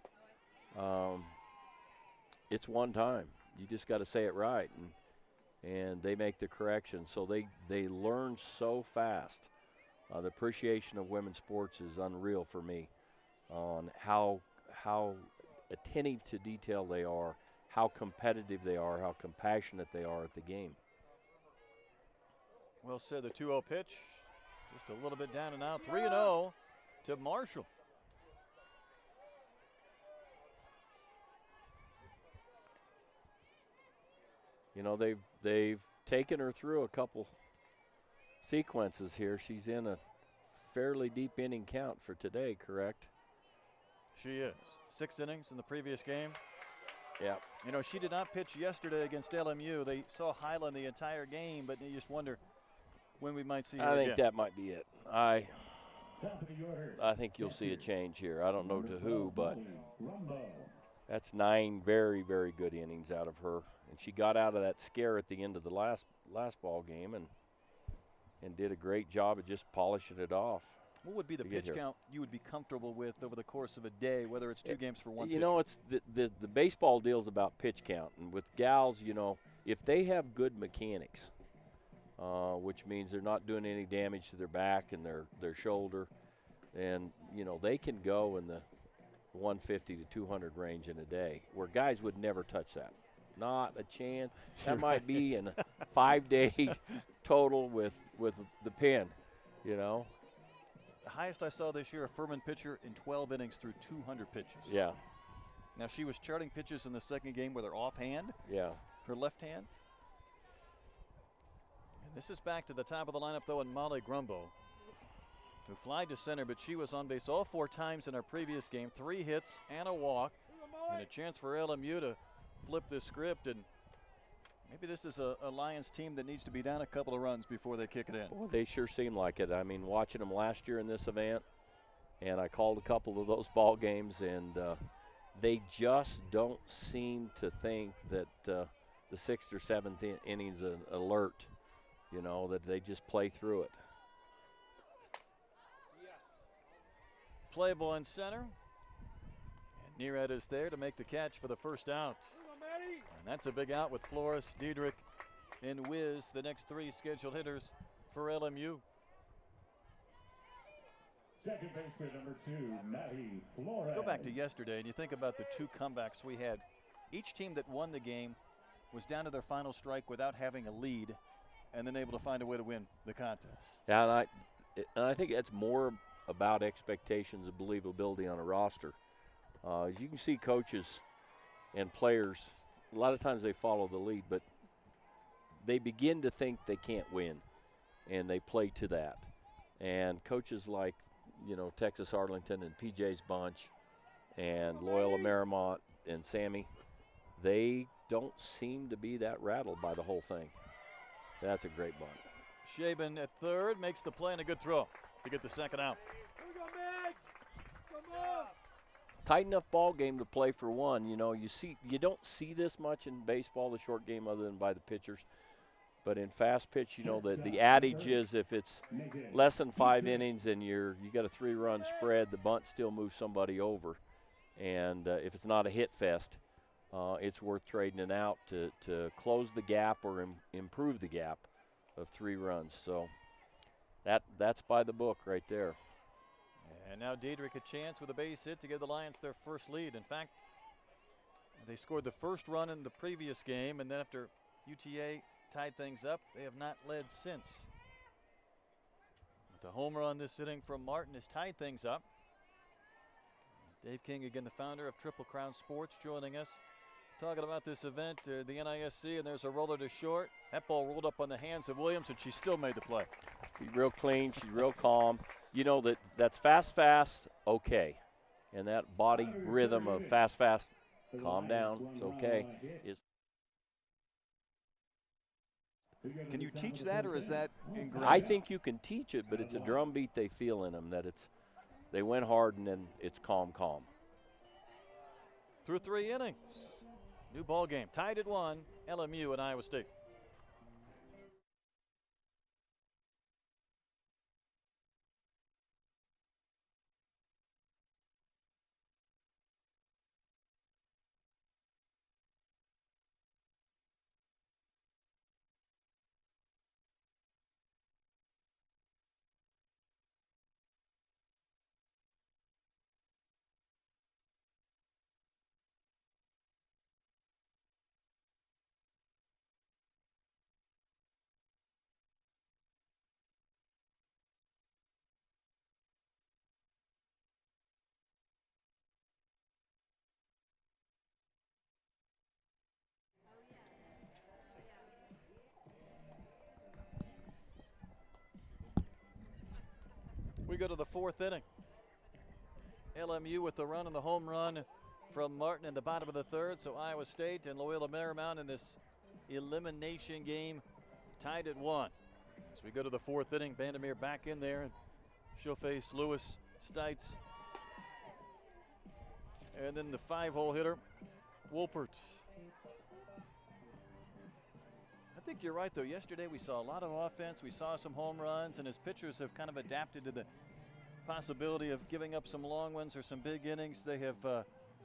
it's one time. You just got to say it right, and they make the correction. So they learn so fast. The appreciation of women's sports is unreal for me on how attentive to detail they are, how competitive they are, how compassionate they are at the game. Well said, the 2-0 pitch. Just a little bit down and out. 3-0 to Marshall. They've taken her through a couple sequences here. She's in a fairly deep inning count for today, correct? She is. 6 innings in the previous game. Yeah. She did not pitch yesterday against LMU. They saw Highland the entire game, but you just wonder when we might see her I think again. that might be it. I think you'll see a change here. I don't know to who, but that's 9 very, very good innings out of her. And she got out of that scare at the end of the last ball game and did a great job of just polishing it off. What would be the pitch count you would be comfortable with over the course of a day, whether it's 2 games for one pitcher? It's the baseball deal's about pitch count. And with gals, if they have good mechanics, which means they're not doing any damage to their back and their shoulder, and, they can go in the 150 to 200 range in a day, where guys would never touch that. Not a chance. That might be in a 5-day total with the pin, The highest I saw this year, a Furman pitcher in 12 innings through 200 pitches. Yeah. Now, she was charting pitches in the second game with her offhand. Yeah. Her left hand. And this is back to the top of the lineup, though, in Molly Grumbo, who flied to center, but she was on base all 4 times in our previous game. 3 hits and a walk, and a chance for LMU to flip this script. And maybe this is a Lions team that needs to be down a couple of runs before they kick it in. Well, they sure seem like it. I mean, watching them last year in this event, and I called a couple of those ball games, and they just don't seem to think that the 6th or 7th inning's an alert, that they just play through it. Play ball in center. And Nerad is there to make the catch for the first out. And that's a big out with Flores, Diedrich, and Wiz, the next 3 scheduled hitters for LMU. Second baseman number 2, Maddie Flores. Go back to yesterday and you think about the 2 comebacks we had. Each team that won the game was down to their final strike without having a lead and then able to find a way to win the contest. Yeah, and I think that's more about expectations of believability on a roster. As you can see, coaches and players, a lot of times they follow the lead, but they begin to think they can't win, and they play to that. And coaches like, Texas Arlington and PJ's bunch and Loyola Marymount and Sammy, they don't seem to be that rattled by the whole thing. That's a great bunt. Shaban at third makes the play and a good throw to get the second out. Tight enough ball game to play for one. You don't see this much in baseball, the short game, other than by the pitchers. But in fast pitch, the adage is if it's less than 5 innings and you got a 3-run spread, the bunt still moves somebody over. And if it's not a hit fest, it's worth trading it out to close the gap or improve the gap of 3 runs. So that's by the book right there. And now Diedrich a chance with a base hit to give the Lions their first lead. In fact, they scored the first run in the previous game, and then after UTA tied things up, they have not led since. But the home run this inning from Martin has tied things up. Dave King, again, the founder of Triple Crown Sports, joining us. Talking about this event, the NISC, and there's a roller to short. That ball rolled up on the hands of Williams, and she still made the play. She's real clean. She's real calm. You know that's fast, okay. And that body rhythm of fast, calm down, it's okay. Can you teach that, or is that ingrained? I think you can teach it, but it's a drum beat they feel in them, that they went hard and then it's calm. Through 3 innings. New ball game, tied at 1, LMU and Iowa State. We go to the 4th inning. LMU with the run and the home run from Martin in the bottom of the 3rd. So Iowa State and Loyola Marymount in this elimination game tied at 1. So we go to the 4th inning. Vandermeer back in there, and she'll face Lewis Stites. And then the 5-hole hitter, Wolpert. I think you're right, though. Yesterday we saw a lot of offense. We saw some home runs, and as pitchers have kind of adapted to the possibility of giving up some long ones or some big innings, they have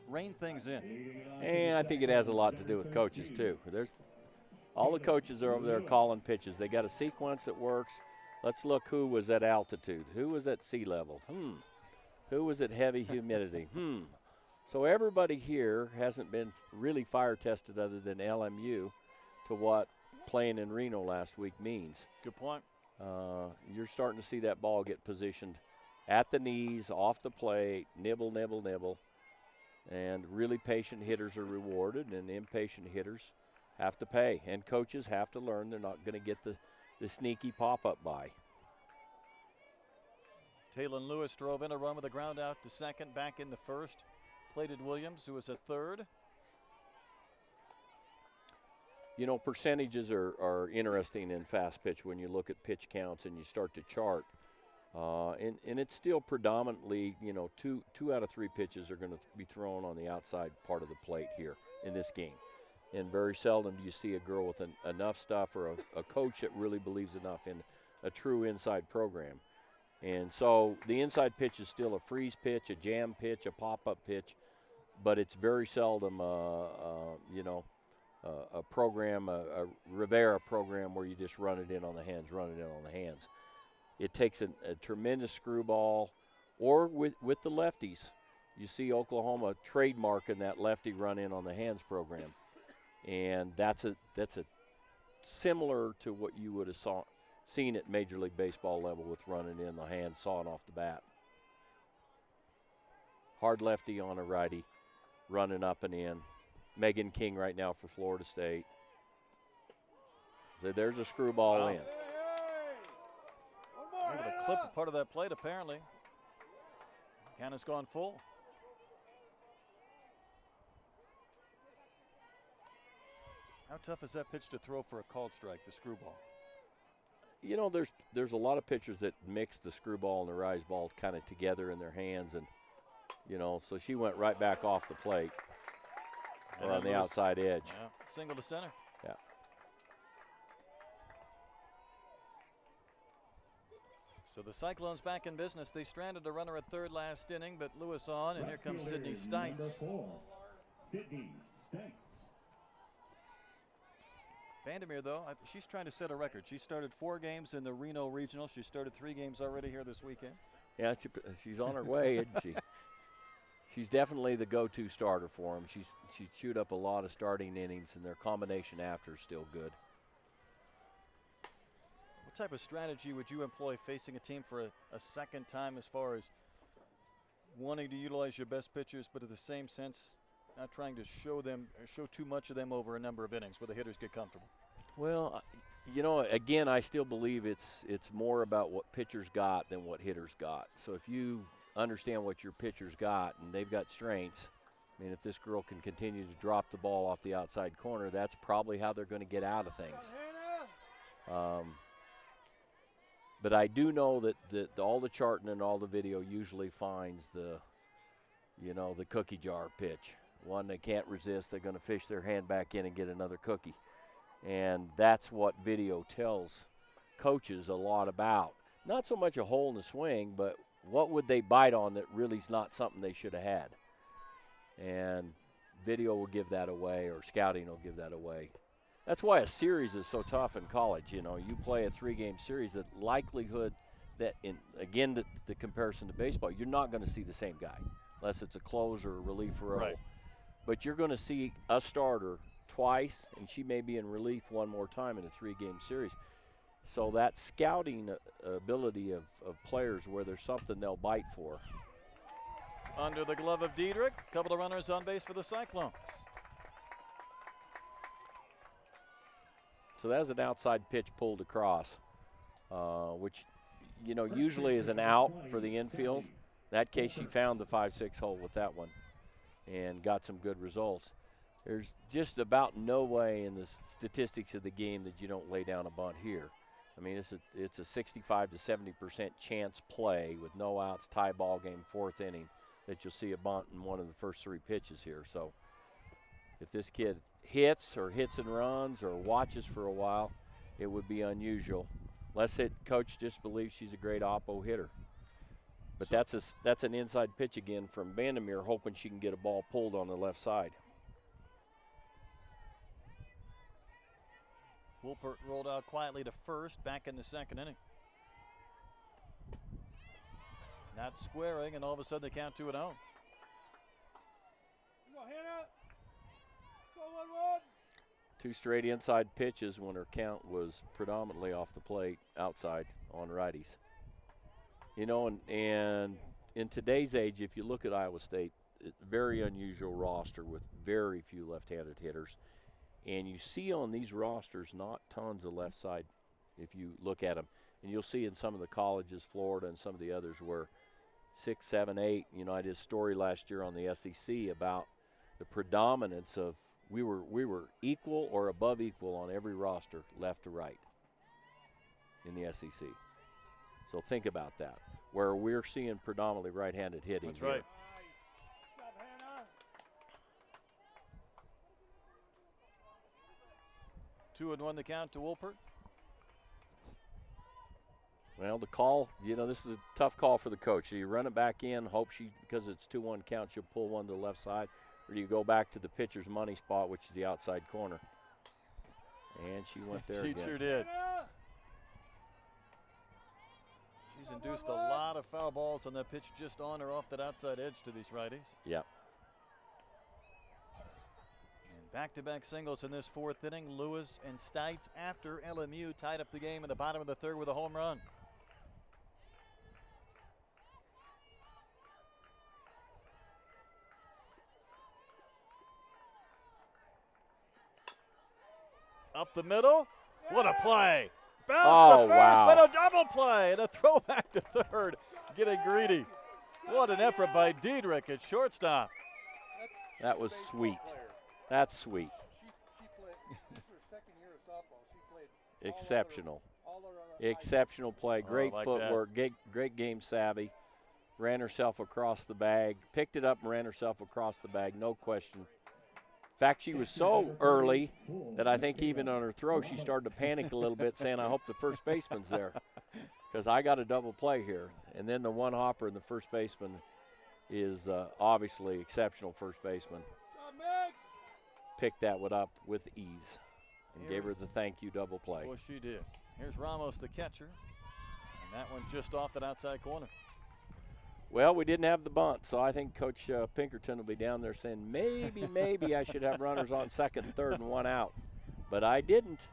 reined things in. And I think it has a lot to do with coaches, too. All the coaches are over there calling pitches. They got a sequence that works. Let's look who was at altitude. Who was at sea level? Who was at heavy humidity? So everybody here hasn't been really fire tested other than LMU to what playing in Reno last week means. Good point. You're starting to see that ball get positioned at the knees, off the plate, nibble. And really patient hitters are rewarded, and impatient hitters have to pay. And coaches have to learn they're not going to get the sneaky pop-up by. Taylon Lewis drove in a run with a ground out to second, back in the 1st. Plated Williams, who was at 3rd. You know, percentages are interesting in fast pitch when you look at pitch counts and you start to chart. And it's still predominantly, you know, two out of 3 pitches are going to be thrown on the outside part of the plate here in this game. And very seldom do you see a girl with enough stuff, or a coach that really believes enough in a true inside program. And so the inside pitch is still a freeze pitch, a jam pitch, a pop-up pitch, but it's very seldom, a program, a Rivera program where you just run it in on the hands. It takes a tremendous screwball, or with the lefties. You see Oklahoma trademarking that lefty run in on the hands program. And that's a similar to what you would have seen at Major League Baseball level with running in the hands, sawing off the bat. Hard lefty on a righty, running up and in. Megan King right now for Florida State. So there's a screwball in. Able to clip a part of that plate, apparently. Cannon's gone full. How tough is that pitch to throw for a called strike, the screwball? You know, there's a lot of pitchers that mix the screwball and the rise ball kind of together in their hands, and you know, so she went right back off the plate or on the outside edge. Yeah. Single to center. Yeah. So the Cyclones back in business. They stranded a runner at 3rd last inning, but Lewis on, and here comes Sydney Stites. Number 4, Sydney Stites. Vandermeer, though, she's trying to set a record. She started 4 games in the Reno Regional. She started 3 games already here this weekend. Yeah, she's on her way, isn't she? She's definitely the go-to starter for them. She's chewed up a lot of starting innings, and their combination after is still good. What type of strategy would you employ facing a team for a second time, as far as wanting to utilize your best pitchers, but at the same sense, not trying to show too much of them over a number of innings where the hitters get comfortable? Well, you know, again, I still believe it's more about what pitchers got than what hitters got. So if you understand what your pitchers got and they've got strengths, I mean, if this girl can continue to drop the ball off the outside corner, that's probably how they're going to get out of things. But I do know that all the charting and all the video usually finds the cookie jar pitch. One they can't resist, they're going to fish their hand back in and get another cookie. And that's what video tells coaches a lot about. Not so much a hole in the swing, but what would they bite on that really is not something they should have had. And video will give that away, or scouting will give that away. That's why a series is so tough in college. You know, you play a 3-game series, the likelihood that, the comparison to baseball, you're not going to see the same guy unless it's a closer or reliever role. Right. But you're going to see a starter twice, and she may be in relief one more time in a 3-game series. So that scouting ability of players, where there's something they'll bite for. Under the glove of Diedrich, a couple of runners on base for the Cyclones. So that's an outside pitch pulled across, which, usually is an out for the infield. In that case, she found the 5-6 hole with that one and got some good results. There's just about no way in the statistics of the game that you don't lay down a bunt here. I mean, it's a 65 to 70% chance play with no outs, tie ball game, 4th inning, that you'll see a bunt in one of the first 3 pitches here. So if this kid hits and runs or watches for a while, it would be unusual. Unless the coach just believes she's a great oppo hitter. But that's an inside pitch again from Vandermeer, hoping she can get a ball pulled on the left side. Wolpert rolled out quietly to first, back in the 2nd inning. Not squaring, and all of a sudden they count 2-0. Two straight inside pitches when her count was predominantly off the plate, outside on righties. And in today's age, if you look at Iowa State, it's a very unusual roster with very few left-handed hitters. And you see on these rosters not tons of left side if you look at them. And you'll see in some of the colleges, Florida and some of the others, where 6, 7, 8, I did a story last year on the SEC about the predominance of we were equal or above equal on every roster, left to right, in the SEC. So think about that, where we're seeing predominantly right-handed hitting. That's right. 2-1 the count to Wolpert. Well, the call, this is a tough call for the coach. Do you run it back in, hope because it's 2-1 count, she'll pull one to the left side, or do you go back to the pitcher's money spot, which is the outside corner? And she went there again. She sure did. She's induced a lot of foul balls on that pitch just on or off that outside edge to these righties. Yep. And back-to-back singles in this 4th inning. Lewis and Stites, after LMU tied up the game in the bottom of the 3rd with a home run. Up the middle. What a play. Bounce to first, but a double play and a throwback to 3rd. Getting greedy. What an effort by Diedrich at shortstop. That was sweet. That's sweet. She played, this is her 2nd year of softball. She played exceptional. all over Exceptional play. Great like footwork. Great game savvy. Ran herself across the bag. Picked it up and ran herself across the bag. No question. In fact, she was so early that I think even on her throw, she started to panic a little bit, saying, I hope the first baseman's there because I got a double play here. And then the one hopper and the first baseman is obviously exceptional first baseman. Picked that one up with ease and gave her the thank you double play. Boy, she did. Here's Ramos, the catcher. And that one just off that outside corner. Well, we didn't have the bunt, so I think Coach Pinkerton will be down there saying maybe I should have runners on second and third and one out. But I didn't.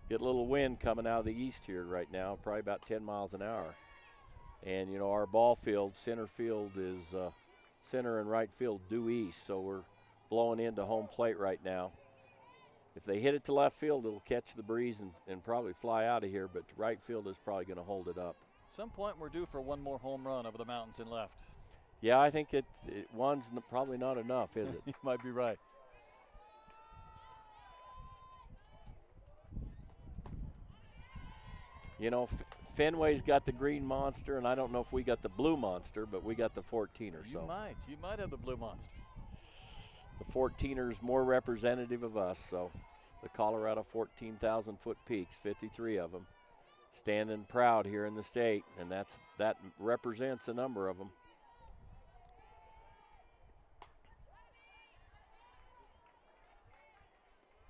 Get a little wind coming out of the east here right now, probably about 10 miles an hour. And, you know, our ball field, center field is center and right field due east, so we're blowing into home plate right now. If they hit it to left field, it'll catch the breeze and probably fly out of here, but right field is probably going to hold it up. At some point, we're due for one more home run over the mountains and left. Yeah, I think one's probably not enough, is it? You might be right. You know, Fenway's got the green monster, and I don't know if we got the blue monster, but we got the 14er. You might have the blue monster. The 14er's more representative of us, so the Colorado 14,000-foot peaks, 53 of them, standing proud here in the state, and that represents a number of them.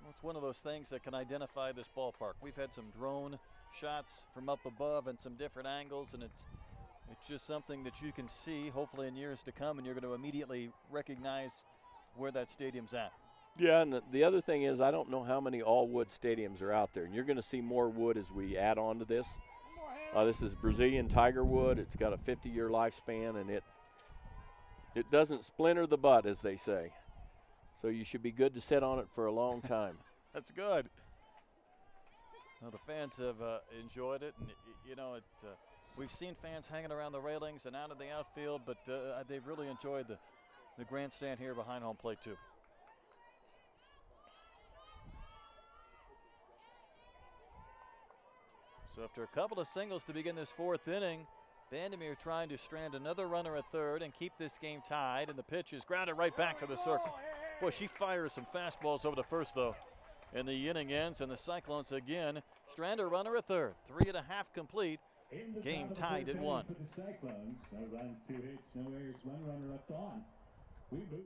Well, it's one of those things that can identify this ballpark. We've had some drone shots from up above and some different angles, and it's just something that you can see hopefully in years to come, and you're going to immediately recognize where that stadium's at. Yeah, and the other thing is I don't know how many all-wood stadiums are out there, and you're going to see more wood as we add on to this. This is Brazilian tiger wood. It's got a 50-year lifespan, and it doesn't splinter the butt, as they say. So you should be good to sit on it for a long time. That's good. Well, the fans have enjoyed it, and you know, we've seen fans hanging around the railings and out in the outfield, but they've really enjoyed the grandstand here behind home plate too. So after a couple of singles to begin this fourth inning, Vandermeer trying to strand another runner at third and keep this game tied, and the pitch is grounded right back to the circle. Boy, she fires some fastballs over to first though. And the inning ends, and the Cyclones again strand a runner at third. 3.5 complete. Game tied at 1. For the Cyclones, no runs, 2 hits, no errors, 1 runner left on. We move.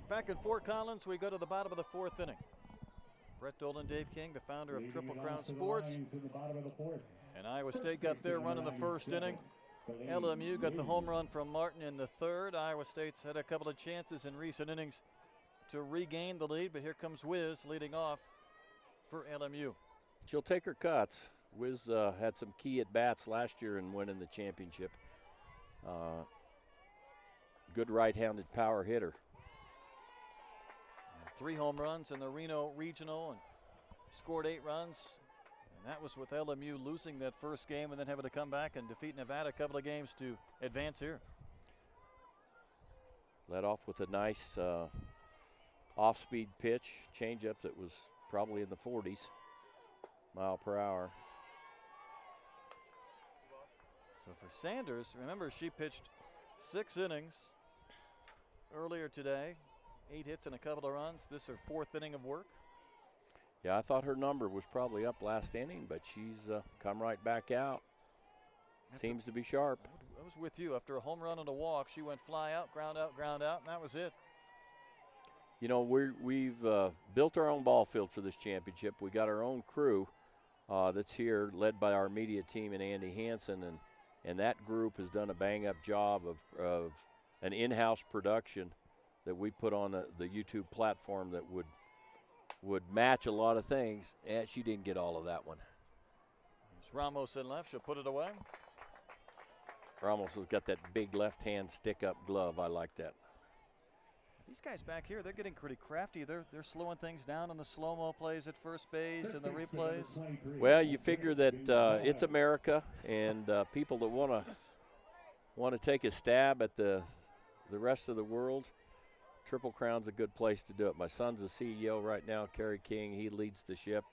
Back at Fort Collins, we go to the bottom of the fourth inning. Brett Dolan, Dave King, the founder of Triple Crown Sports. And Iowa State got their run in the first inning. LMU got the home run from Martin in the third. Iowa State's had a couple of chances in recent innings to regain the lead, but here comes Wiz leading off for LMU. She'll take her cuts. Wiz had some key at-bats last year in winning the championship. Good right-handed power hitter. 3 home runs in the Reno Regional and scored 8 runs. And that was with LMU losing that first game and then having to come back and defeat Nevada a couple of games to advance here. Led off with a nice off-speed pitch, changeup that was probably in the 40s mile per hour. So for Sanders, remember she pitched 6 innings earlier today. 8 hits and a couple of runs. This is her 4th inning of work. Yeah, I thought her number was probably up last inning, but she's come right back out. Seems to be sharp. I was with you. After a home run and a walk, she went fly out, ground out, and that was it. You know, we've built our own ball field for this championship. We got our own crew that's here, led by our media team and Andy Hansen, and that group has done a bang-up job of an in-house production that we put on the YouTube platform that would match a lot of things. And she didn't get all of that one. There's Ramos in left. She'll put it away. Ramos has got that big left-hand stick-up glove. I like that. These guys back here, they're getting pretty crafty. They're slowing things down on the slow-mo plays at first base and the replays. Well, you figure that it's America, and people that want to take a stab at the rest of the world, Triple Crown's a good place to do it. My son's the CEO right now, Kerry King. He leads the ship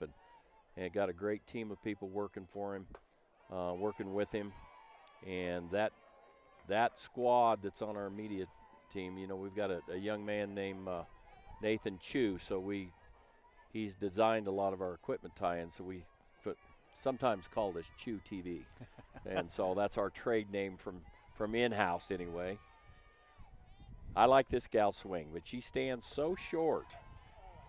and got a great team of people working for him, working with him. And that squad that's on our media team, you know, we've got a young man named Nathan Chu, so he's designed a lot of our equipment tie-ins, so we sometimes call this Chu TV. And so that's our trade name from in-house anyway. I like this gal swing, but she stands so short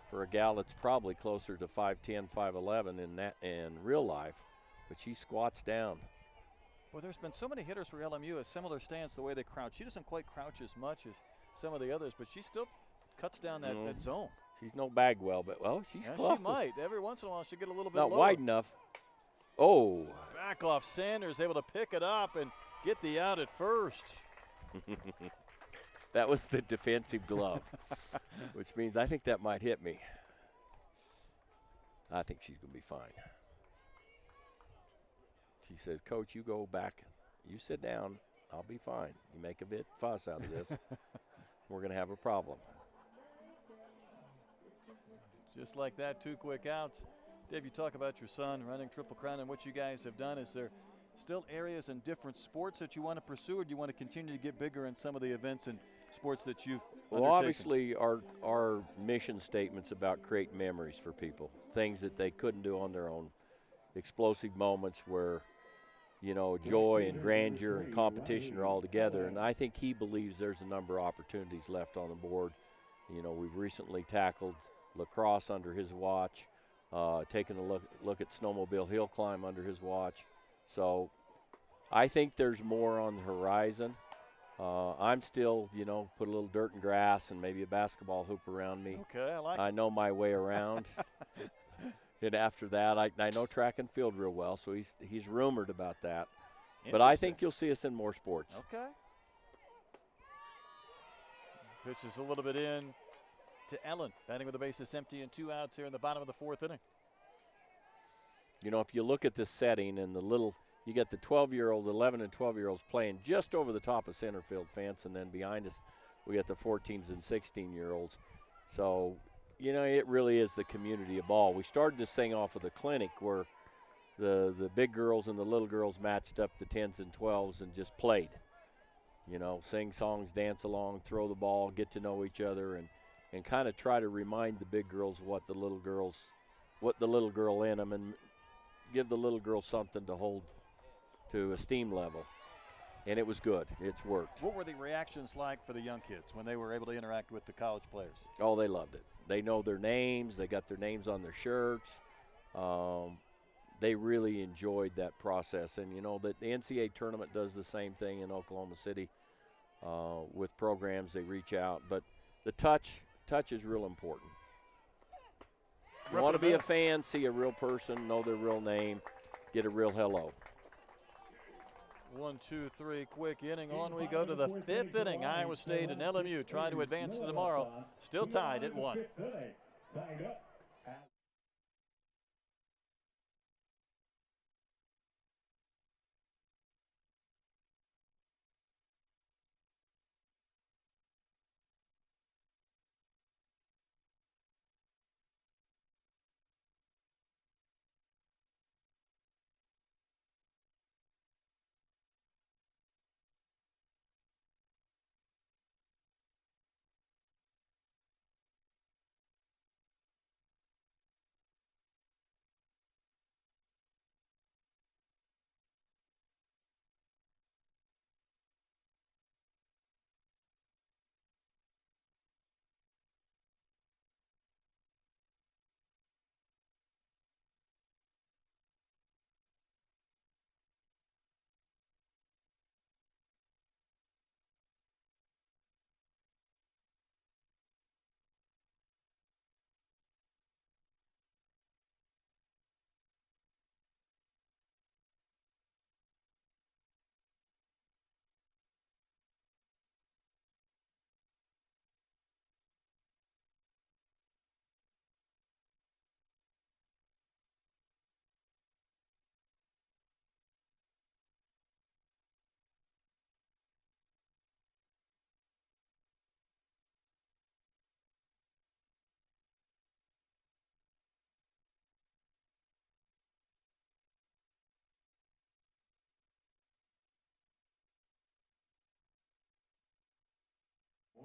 for a gal that's probably closer to 5'10", 5'11" in real life, but she squats down. Well, there's been so many hitters for LMU, a similar stance, the way they crouch. She doesn't quite crouch as much as some of the others, but she still cuts down that zone. She's no Bagwell, but, well, she's close. She might. Every once in a while she'll get a little bit not lower. wide enough. Oh. Back off Sanders, able to pick it up and get the out at first. That was the defensive glove, which means I think that might hit me. I think she's going to be fine. She says, Coach, you go back. You sit down. I'll be fine. You make a bit fuss out of this, we're going to have a problem. Just like that, 2 quick outs. Dave, you talk about your son running Triple Crown and what you guys have done. Is there still areas in different sports that you want to pursue, or do you want to continue to get bigger in some of the events and sports that you've Well, undertaken? obviously, our mission statement's about create memories for people, things that they couldn't do on their own, explosive moments where, you know, joy and grandeur and competition are all together. And I think he believes there's a number of opportunities left on the board. You know, we've recently tackled lacrosse under his watch, taken a look at snowmobile hill climb under his watch. So I think there's more on the horizon. I'm still, you know, put a little dirt and grass and maybe a basketball hoop around me. Okay, I like it. I know my way around. And after that, I know track and field real well, so he's rumored about that. But I think you'll see us in more sports. Okay. Pitch is a little bit in to Ellen, batting with the bases empty and 2 outs here in the bottom of the 4th inning. You know, if you look at this setting and you get the 12-year-old, 11 and 12-year-olds playing just over the top of center field fence, and then behind us we got the 14s and 16-year-olds. So, you know, it really is the community of ball. We started this thing off with a clinic where the big girls and the little girls matched up the 10s and 12s and just played. You know, sing songs, dance along, throw the ball, get to know each other, and kind of try to remind the big girls what the little girl in them, and give the little girl something to hold to esteem level. And it was good. It's worked. What were the reactions like for the young kids when they were able to interact with the college players? Oh, they loved it. They know their names. They got their names on their shirts. They really enjoyed that process. And, you know, the NCAA tournament does the same thing in Oklahoma City with programs. They reach out. But the touch is real important. You want to be a fan, see a real person, know their real name, get a real hello. 1, 2, 3, quick inning. On we go to the 5th inning. Iowa State and LMU trying to advance to tomorrow. Still tied at 1. Tied up.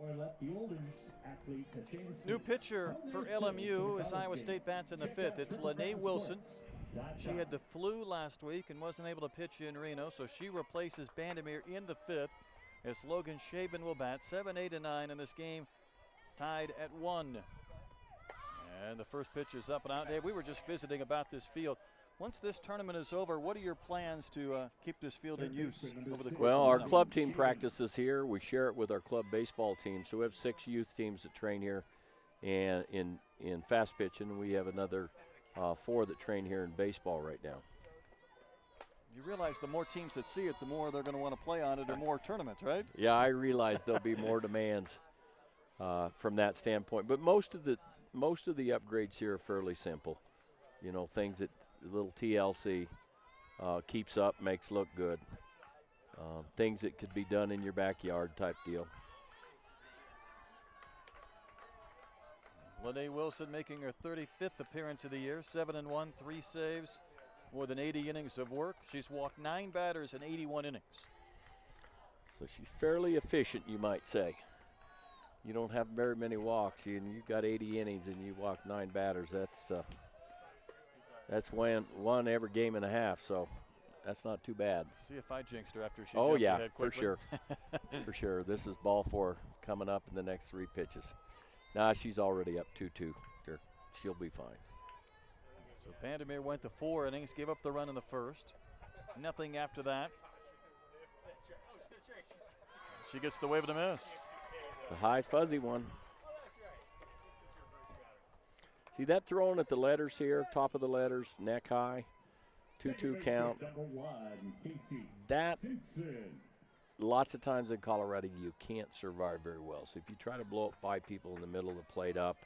Or left fielders, athletes at Jameson. New pitcher for LMU as Iowa State bats in the fifth. It's Lynnae Wilson. She had the flu last week and wasn't able to pitch in Reno, so she replaces Bandemir in the fifth as Logan Shaven will bat. 7, 8, and 9 in this game, tied at 1. And the first pitch is up and out. Dave, we were just visiting about this field. Once this tournament is over, what are your plans to keep this field in use over the course Well, of the our summer? club team practices here. We share it with our club baseball team. So we have 6 youth teams that train here and in fast pitching. And we have another 4 that train here in baseball right now. You realize the more teams that see it, the more they're going to want to play on it or more tournaments, right? Yeah, I realize there'll be more demands from that standpoint. But most of the upgrades here are fairly simple. You know, things that a little TLC keeps up, makes look good. Things that could be done in your backyard type deal. Lynnae Wilson making her 35th appearance of the year, 7-1, 3 saves, more than 80 innings of work. She's walked 9 batters in 81 innings. So she's fairly efficient, you might say. You don't have very many walks, and you've got 80 innings and you walk 9 batters. That's one every game and a half, so that's not too bad. See if I jinxed her after she Oh, jumped yeah, ahead for quickly. sure. For sure. This is ball 4 coming up in the next 3 pitches. Nah, she's already up 2-2. She'll be fine. So Bandemir went to 4 innings, gave up the run in the first. Nothing after that. She gets the wave of the miss. The high fuzzy one. See that throwing at the letters here, top of the letters, neck high, 2-2 count. That, lots of times in Colorado, you can't survive very well. So if you try to blow up by people in the middle of the plate up,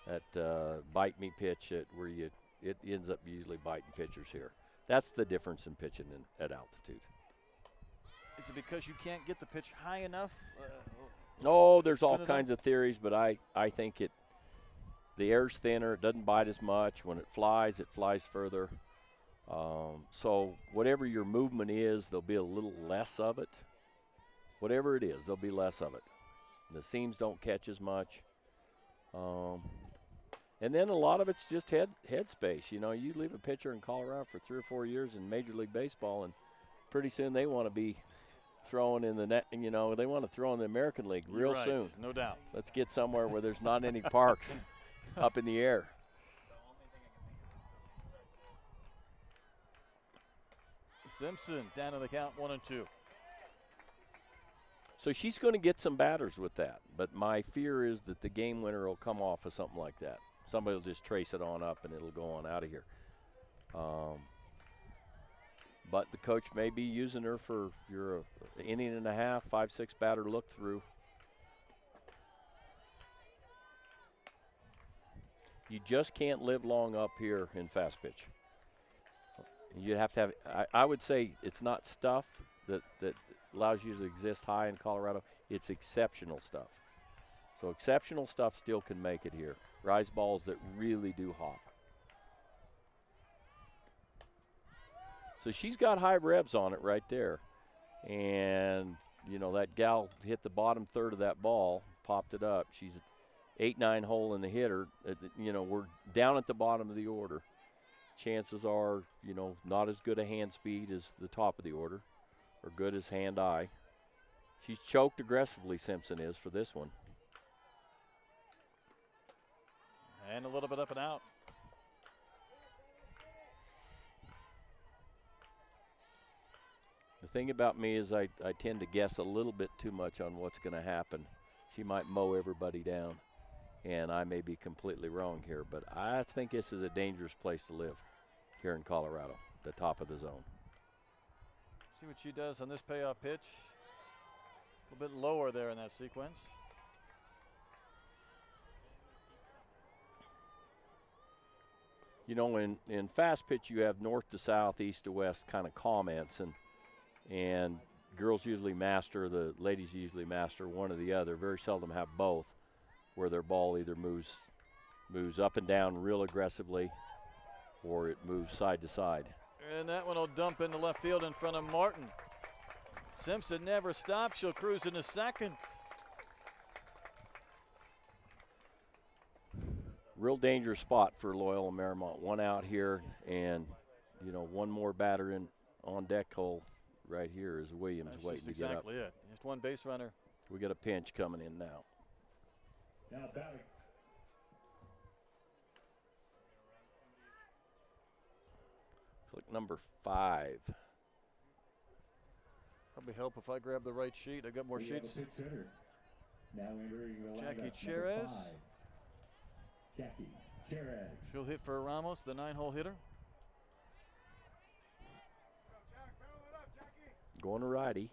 that bite me pitch where it ends up usually biting pitchers here. That's the difference in pitching at altitude. Is it because you can't get the pitch high enough? Oh, there's all Spin it kinds of theories, but I think the air's thinner. It doesn't bite as much. When it flies further. So whatever your movement is, there'll be a little less of it. Whatever it is, there'll be less of it. The seams don't catch as much. And then a lot of it's just head space. You know, you leave a pitcher in Colorado for 3 or 4 years in Major League Baseball, and pretty soon they want to be throwing in the net. You know, they want to throw in the American League real soon. No doubt. Let's get somewhere where there's not any parks up in the air. Simpson down to the count, 1-2. So she's going to get some batters with that. But my fear is that the game winner will come off of something like that. Somebody will just trace it on up and it'll go on out of here. But the coach may be using her for your inning and a half, 5-6 batter look through. You just can't live long up here in fast pitch. You have to have, I would say it's not stuff that allows you to exist high in Colorado. It's exceptional stuff. So exceptional stuff still can make it here. Rise balls that really do hop. So she's got high revs on it right there. And, you know, that gal hit the bottom third of that ball, popped it up. She's 8-9 hole in the hitter. You know, we're down at the bottom of the order. Chances are, you know, not as good a hand speed as the top of the order or good as hand-eye. She's choked aggressively, Simpson is, for this one. And a little bit up and out. The thing about me is I tend to guess a little bit too much on what's going to happen. She might mow everybody down, and I may be completely wrong here, but I think this is a dangerous place to live here in Colorado, the top of the zone. See what she does on this payoff pitch. A little bit lower there in that sequence. You know, in fast pitch, you have north to south, east to west kind of comments, and girls usually master, the ladies usually master one or the other. Very seldom have both, where their ball either moves up and down real aggressively, or it moves side to side. And that one will dump into left field in front of Martin. Simpson never stops. She'll cruise into second. real dangerous spot for Loyola Marymount. One out here, and you know, one more batter in on deck hole right here is Williams. That's waiting just to get up. exactly it. Just one base runner. We got a pinch coming in now. Now batting. It's like number 5. Probably help if I grab the right sheet. I've got more We have a sheets. pitch hitter. Now entering the Jackie lineup, Cherez. number 5. Jackie Cherez. She'll hit for Ramos, the 9-hole hitter. Going to righty.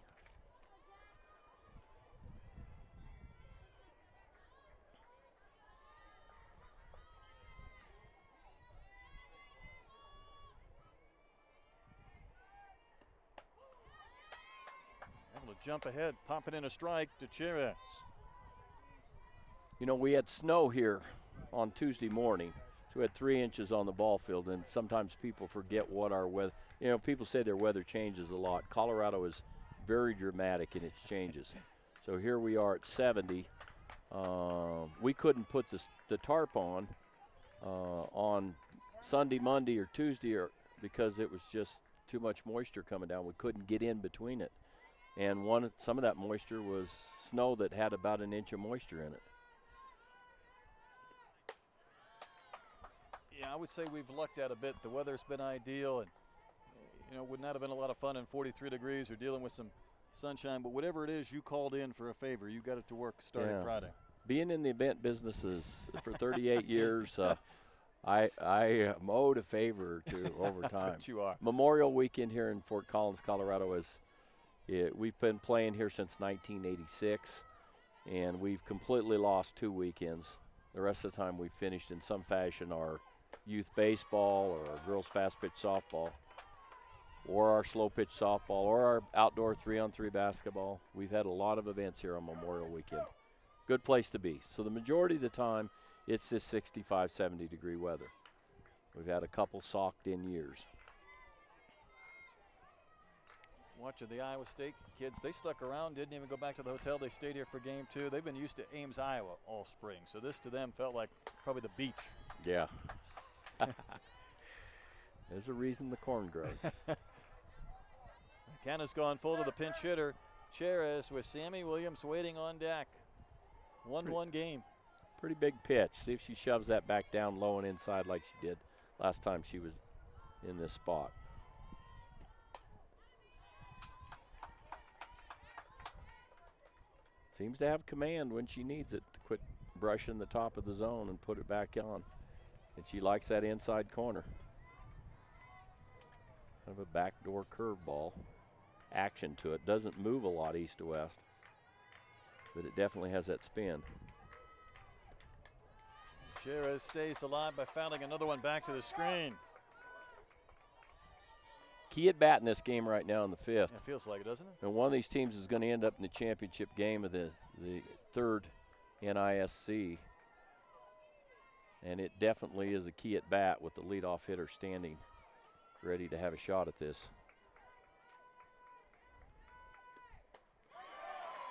Able to jump ahead, popping in a strike to Cherez. You know, we had snow here on Tuesday morning. So we had 3 inches on the ball field, and sometimes people forget what our weather, you know, people say their weather changes a lot. Colorado is very dramatic in its changes. So here we are at 70. We couldn't put the tarp on Sunday, Monday, or Tuesday because it was just too much moisture coming down. We couldn't get in between it. And some of that moisture was snow that had about an inch of moisture in it. Yeah, I would say we've lucked out a bit. The weather's been ideal, and you know, would not have been a lot of fun in 43 degrees or dealing with some sunshine. But whatever it is, you called in for a favor. You got it to work starting Friday. Being in the event businesses for 38 years, I am owed a favor to over time. But you are. Memorial Weekend here in Fort Collins, Colorado we've been playing here since 1986, and we've completely lost 2 weekends. The rest of the time we've finished in some fashion our youth baseball or our girls fast pitch softball or our slow pitch softball or our outdoor 3-on-3 basketball. We've had a lot of events here on Memorial Weekend. Good place to be. So the majority of the time it's this 65, 70 degree weather. We've had a couple socked in years. Watching the Iowa State kids, they stuck around, didn't even go back to the hotel. They stayed here for game 2. They've been used to Ames, Iowa all spring. So this to them felt like probably the beach. Yeah. There's a reason the corn grows. McKenna's gone full to the pinch hitter. Cherez with Sammy Williams waiting on deck. 1-1 game. Pretty big pitch. See if she shoves that back down low and inside like she did last time she was in this spot. Seems to have command when she needs it to quit brushing the top of the zone and put it back on. And she likes that inside corner. Kind of a backdoor curveball action to it. Doesn't move a lot east to west, but it definitely has that spin. Cherez stays alive by fouling another one back to the screen. Key at bat in this game right now in the 5th. Yeah, it feels like it, doesn't it? And one of these teams is going to end up in the championship game of the 3rd NISC. And it definitely is a key at bat with the leadoff hitter standing ready to have a shot at this.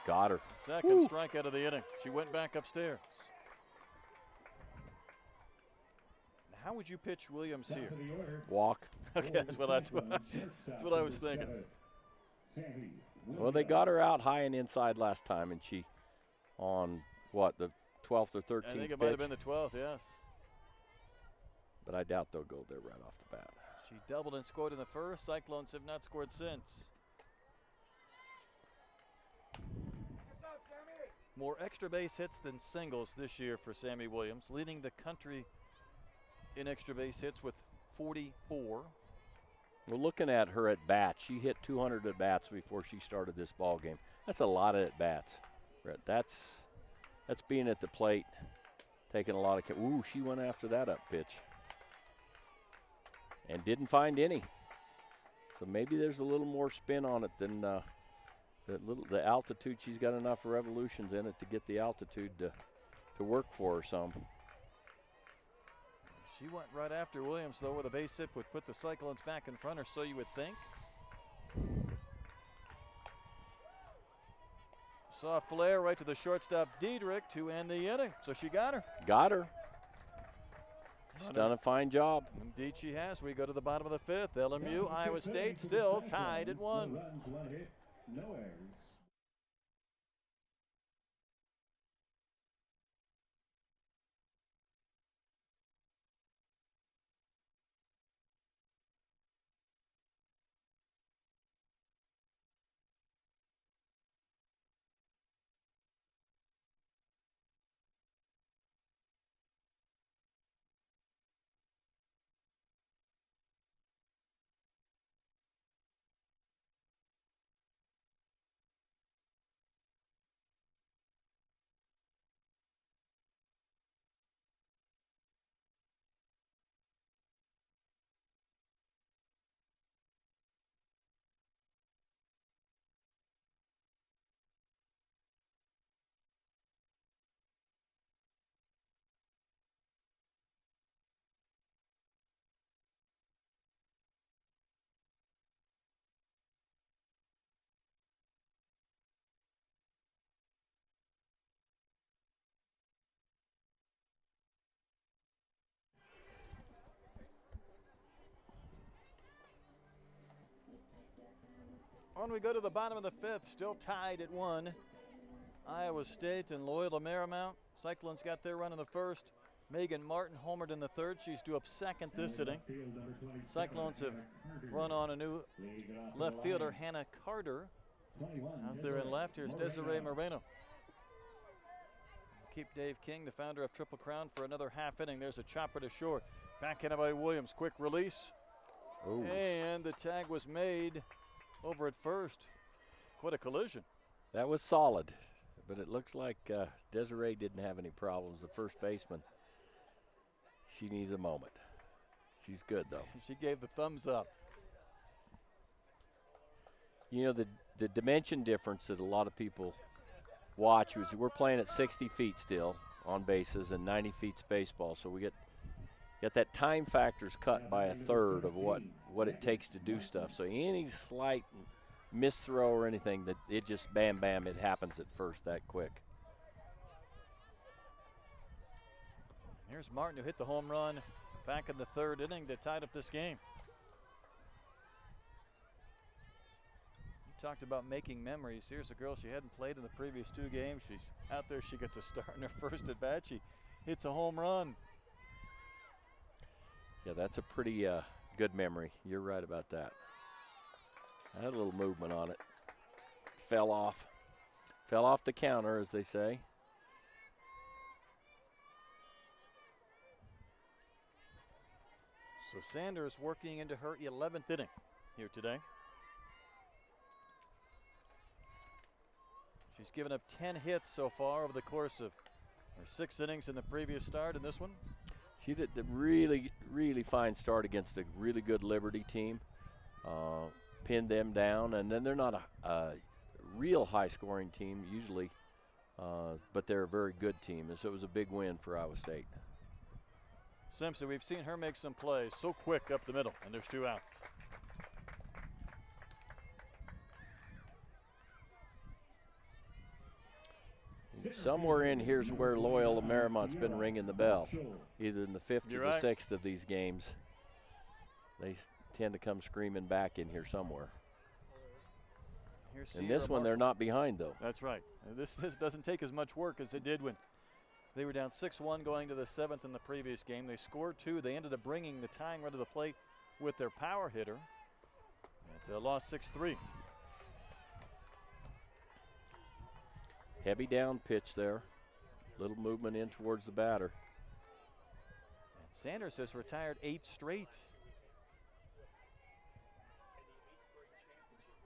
Got her. Second strikeout of the inning. She went back upstairs. How would you pitch Williams here? Walk. Okay, that's what I was thinking. Well, they got her out high and inside last time, and she on what, the 12th or 13th I think it pitch? might have been the 12th, yes. But I doubt they'll go there right off the bat. She doubled and scored in the first. Cyclones have not scored since. More extra base hits than singles this year for Sammy Williams, leading the country in extra base hits with 44. We're looking at her at bats. She hit 200 at bats before she started this ball game. That's a lot of at bats. That's being at the plate, taking a lot of. Ooh, she went after that up pitch and didn't find any. So maybe there's a little more spin on it than the altitude. She's got enough revolutions in it to get the altitude to work for her some. She went right after Williams, though, with a base hit would put the Cyclones back in front, or so you would think. Saw a flare right to the shortstop, Diedrich, to end the inning. So she got her. Got her. She's done a fine job. Indeed she has. We go to the bottom of the fifth. LMU, Iowa State still tied at 1. Runs, 1 hit, no errors. On we go to the bottom of the fifth, still tied at 1. Iowa State and Loyola Marymount. Cyclones got their run in the first. Meagan Martin homered in the third. She's due up second this inning. Cyclones have run on a new left fielder, Hannah Carter. Out there in left, here's Desiree Moreno. Keep Dave King, the founder of Triple Crown, for another half inning. There's a chopper to short. Backhanded by Williams. Quick release. Ooh. And the tag was made over at first. Quite a collision. That was solid, but it looks like Desiree didn't have any problems. The first baseman, she needs a moment. She's good, though. She gave the thumbs up. You know, the dimension difference that a lot of people watch is we're playing at 60 feet still on bases and 90 feet's baseball, so we get that time factor's cut by a third of what it takes to do stuff. So any slight misthrow or anything, that it just bam, bam, it happens at first that quick. Here's Martin, who hit the home run back in the third inning to tie up this game. You talked about making memories. Here's a girl, she hadn't played in the previous 2 games. She's out there, she gets a start in her first at bat. She hits a home run. Yeah, that's a pretty good memory. You're right about that. I had a little movement on it. Fell off the counter, as they say. So Sanders working into her 11th inning here today. She's given up 10 hits so far over the course of her 6 innings in the previous start and this one. She did a really, really fine start against a really good Liberty team. Pinned them down, and then they're not a real high-scoring team usually, but they're a very good team, and so it was a big win for Iowa State. Simpson, we've seen her make some plays so quick up the middle, and there's 2 outs. Somewhere in here's where Loyola Marymount's been ringing the bell, either in the 5th or the 6th of these games. They tend to come screaming back in here somewhere. And this one, they're not behind, though. That's right. This doesn't take as much work as it did when they were down 6-1 going to the 7th in the previous game. They scored 2. They ended up bringing the tying run to the plate with their power hitter. And lost 6-3. Heavy down pitch there. Little movement in towards the batter. And Sanders has retired 8 straight.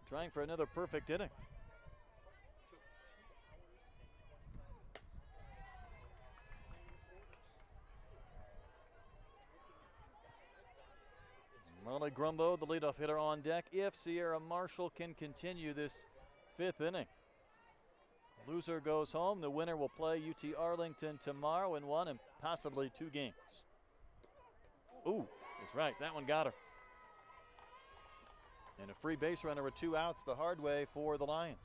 Trying for another perfect inning. Molly Grumbo, the leadoff hitter, on deck if Sierra Marshall can continue this 5th inning. Loser goes home. The winner will play UT Arlington tomorrow in 1 and possibly 2 games. Ooh, that's right. That one got her. And a free base runner with 2 outs the hard way for the Lions.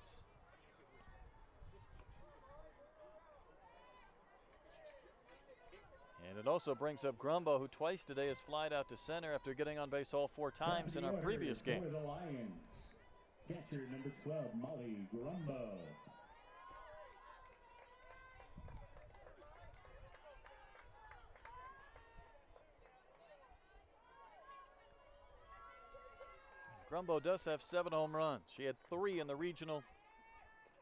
And it also brings up Grumbo, who twice today has flied out to center after getting on base all 4 times in our previous game. For the Lions, catcher number 12, Molly Grumbo. Grumbo does have 7 home runs. She had 3 in the regional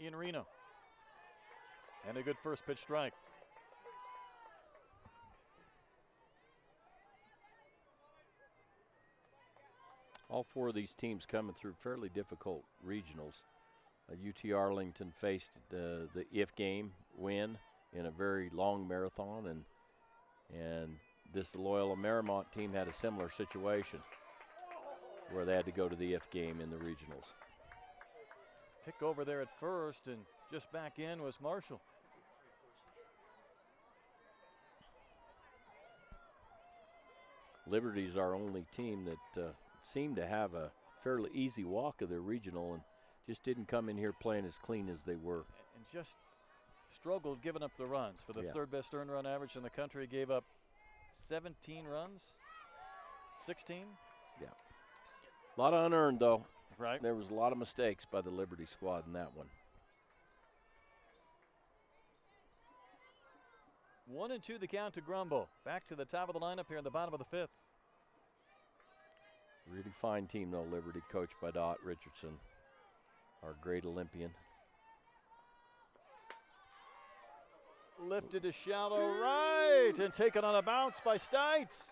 in Reno. And a good first pitch strike. All 4 of these teams coming through fairly difficult regionals. UT Arlington faced the if game win in a very long marathon, and this Loyola Marymount team had a similar situation where they had to go to the if game in the regionals. Pick over there at first, and just back in was Marshall. Liberty's our only team that seemed to have a fairly easy walk of their regional and just didn't come in here playing as clean as they were. And just struggled giving up the runs. For the 3rd best earned run average in the country, gave up 17 runs, 16. Yeah. A lot of unearned, though. Right. There was a lot of mistakes by the Liberty squad in that one. 1-2 the count to Grumbo. Back to the top of the lineup here in the bottom of the 5th. Really fine team, though, Liberty, coached by Dot Richardson, our great Olympian. Lifted to shallow right and taken on a bounce by Stites.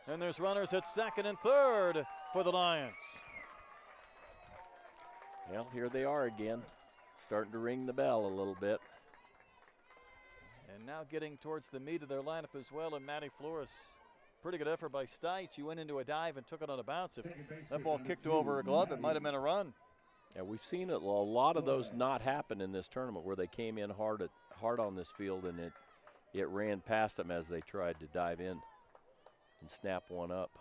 And there's runners at 2nd and 3rd for the Lions. Well, here they are again, starting to ring the bell a little bit. And now getting towards the meat of their lineup as well, and Maddie Flores. Pretty good effort by Stites. She went into a dive and took it on a bounce. If that ball kicked over her glove, it might have been a run. Yeah, we've seen a lot of those not happen in this tournament where they came in hard on this field and it ran past them as they tried to dive in and snap one up.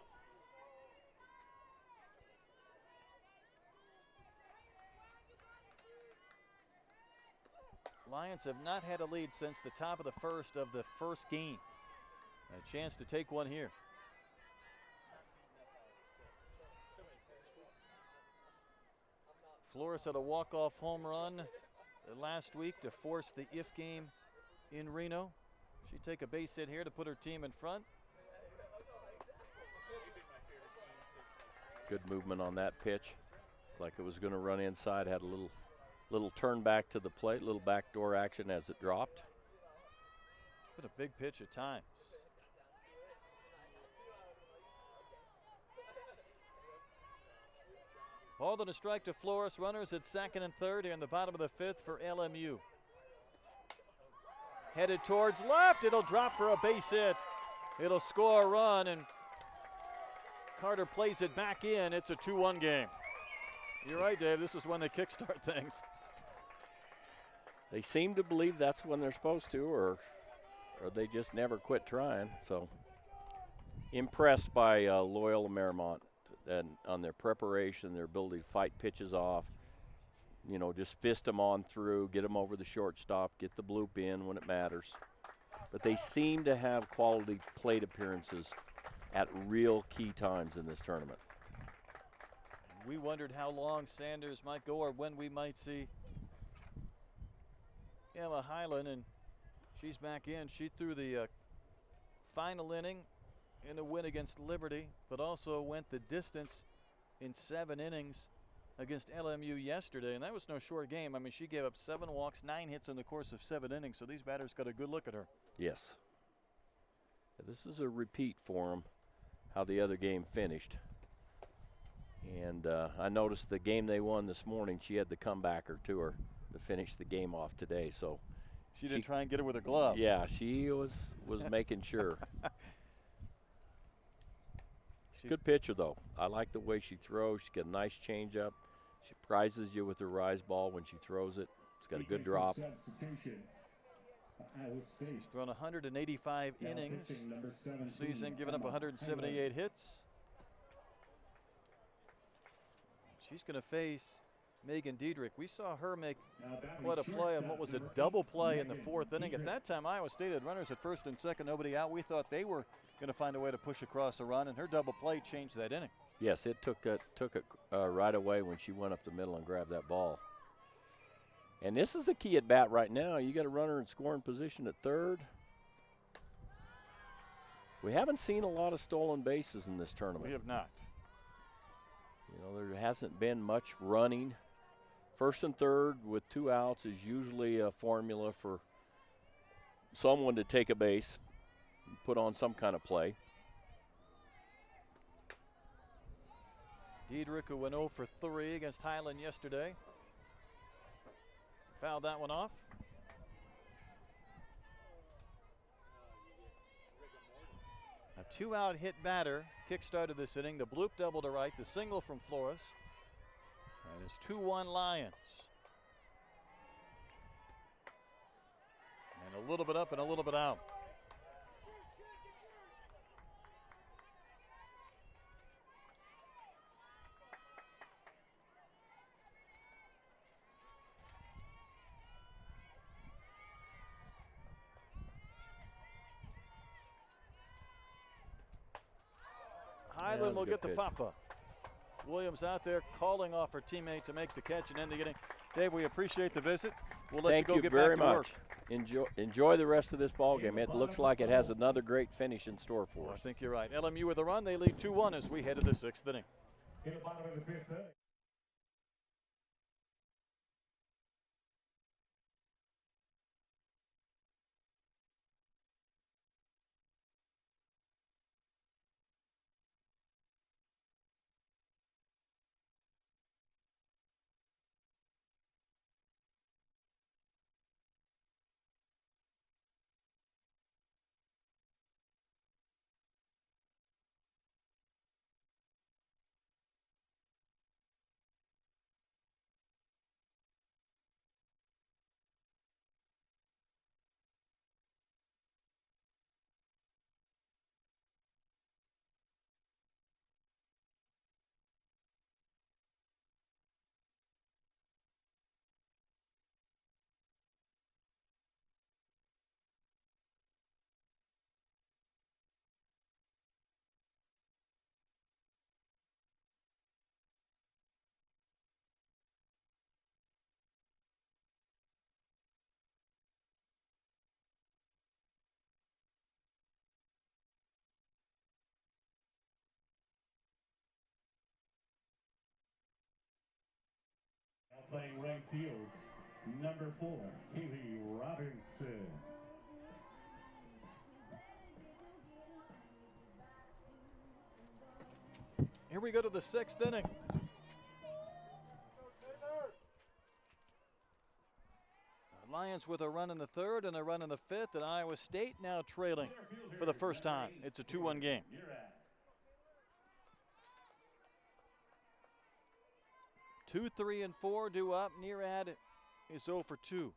Lions have not had a lead since the top of the 1st of the 1st game. A chance to take one here. Flores had a walk-off home run last week to force the if game in Reno. She'd take a base hit here to put her team in front. Good movement on that pitch. Like it was going to run inside, had a little turn back to the plate, little backdoor action as it dropped. Been a big pitch at times. Ball and a strike to Flores. Runners at 2nd and 3rd here in the bottom of the 5th for LMU. Headed towards left. It'll drop for a base hit. It'll score a run, and Carter plays it back in. It's a 2-1 game. You're right, Dave. This is when they kickstart things. They seem to believe that's when they're supposed to, or they just never quit trying. So impressed by Loyola Marymount and on their preparation, their ability to fight pitches off. You know, just fist them on through, get them over the shortstop, get the bloop in when it matters. But they seem to have quality plate appearances at real key times in this tournament. We wondered how long Sanders might go or when we might see Emma Hyland, and she's back in. She threw the final inning in a win against Liberty, but also went the distance in 7 innings against LMU yesterday, and that was no short game. I mean, she gave up 7 walks, 9 hits in the course of 7 innings, so these batters got a good look at her. Yes. This is a repeat for them, how the other game finished. And I noticed the game they won this morning, she had the comebacker to her to finish the game off today. So she didn't try and get her with her glove. Yeah, she was making sure. Good pitcher, though. I like the way she throws. She's got a nice changeup. She prizes you with her rise ball when she throws it. It's got a good drop. She's thrown 185 innings this season, giving up 178 hits. She's going to face Meagan Diedrich. We saw her make Now batting quite a play on what was a shortstop, double play in the Meagan fourth inning. At Diedrich. that time, Iowa State had runners at first and second, nobody out. We thought they were going to find a way to push across a run, and her double play changed that inning. Yes, it took it right away when she went up the middle and grabbed that ball. And this is a key at bat right now. You got a runner in scoring position at third. We haven't seen a lot of stolen bases in this tournament. We have not. You know, there hasn't been much running. First and third with 2 outs is usually a formula for someone to take a base, put on some kind of play. Diedrich, who went 0 for 3 against Highland yesterday, fouled that one off. A 2-out hit batter kick-started this inning. The bloop double to right, the single from Flores. And it's 2-1 Lions. And a little bit up and a little bit out. Highland will get the pop-up. Williams out there calling off her teammate to make the catch and end the inning. Dave, we appreciate the visit. We'll let Thank you go you get very back to much. work. Enjoy the rest of this ball game. It looks like it has another great finish in store for I us. think you're right. LMU with a run. They lead 2-1 as we head to the 6th inning. In the bottom of the 5th inning. Now playing right field, number 4, Kaylee Robinson. Here we go to the 6th inning. Lions with a run in the 3rd and a run in the 5th, and Iowa State now trailing for the first time. It's a 2-1 game. 2, 3, and 4 due up. Nearad is 0 for 2.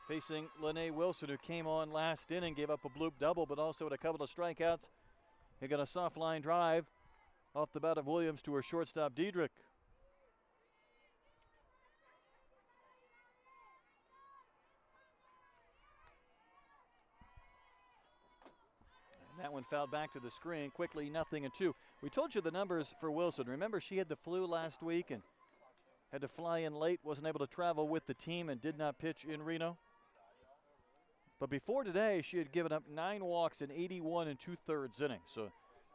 Facing Lynnae Wilson, who came on last inning, gave up a bloop double, but also had a couple of strikeouts. He got a soft line drive off the bat of Williams to her shortstop, Diedrich. And that one fouled back to the screen. Quickly, 0-2. We told you the numbers for Wilson. Remember, she had the flu last week and had to fly in late, wasn't able to travel with the team, and did not pitch in Reno. But before today, she had given up 9 walks in 81 2/3 innings. So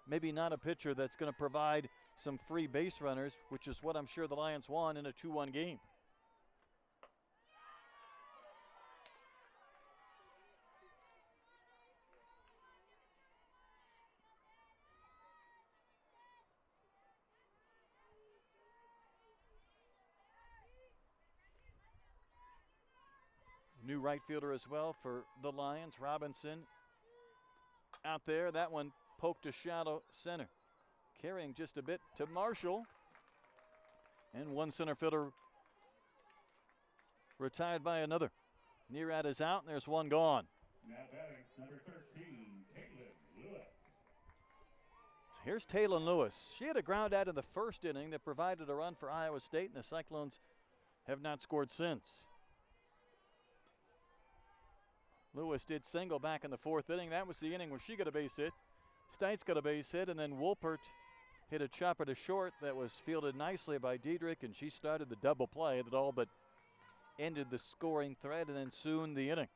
maybe not a pitcher that's going to provide some free base runners, which is what I'm sure the Lions want in a 2-1 game. New right fielder as well for the Lions, Robinson out there. That one poked to shallow center. Carrying just a bit to Marshall. And one center fielder retired by another. Nearad is out, and there's one gone. Now batting, number 13, Taylor Lewis. Here's Taylor Lewis. She had a ground out in the first inning that provided a run for Iowa State, and the Cyclones have not scored since. Lewis did single back in the 4th inning. That was the inning where she got a base hit. Stites got a base hit, and then Wolpert hit a chopper to short that was fielded nicely by Diedrich, and she started the double play that all but ended the scoring thread, and then soon the inning.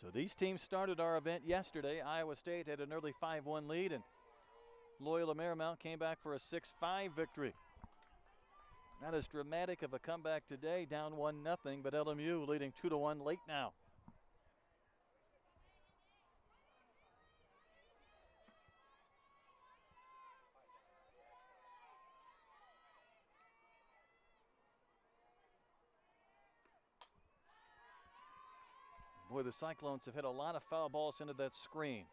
So these teams started our event yesterday. Iowa State had an early 5-1 lead, and Loyola Marymount came back for a 6-5 victory. Not as dramatic of a comeback today, down 1-0, but LMU leading 2-1 late now. Boy, the Cyclones have hit a lot of foul balls into that screen.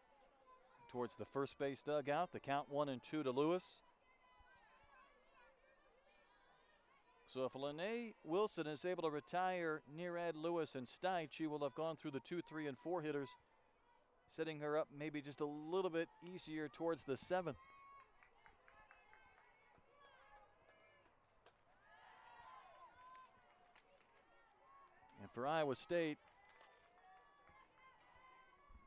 Towards the first base dugout, the count 1-2 to Lewis. So if Lynnae Wilson is able to retire Nearad, Lewis, and Stite, she will have gone through the 2, 3, and 4 hitters, setting her up maybe just a little bit easier towards the 7th. And for Iowa State,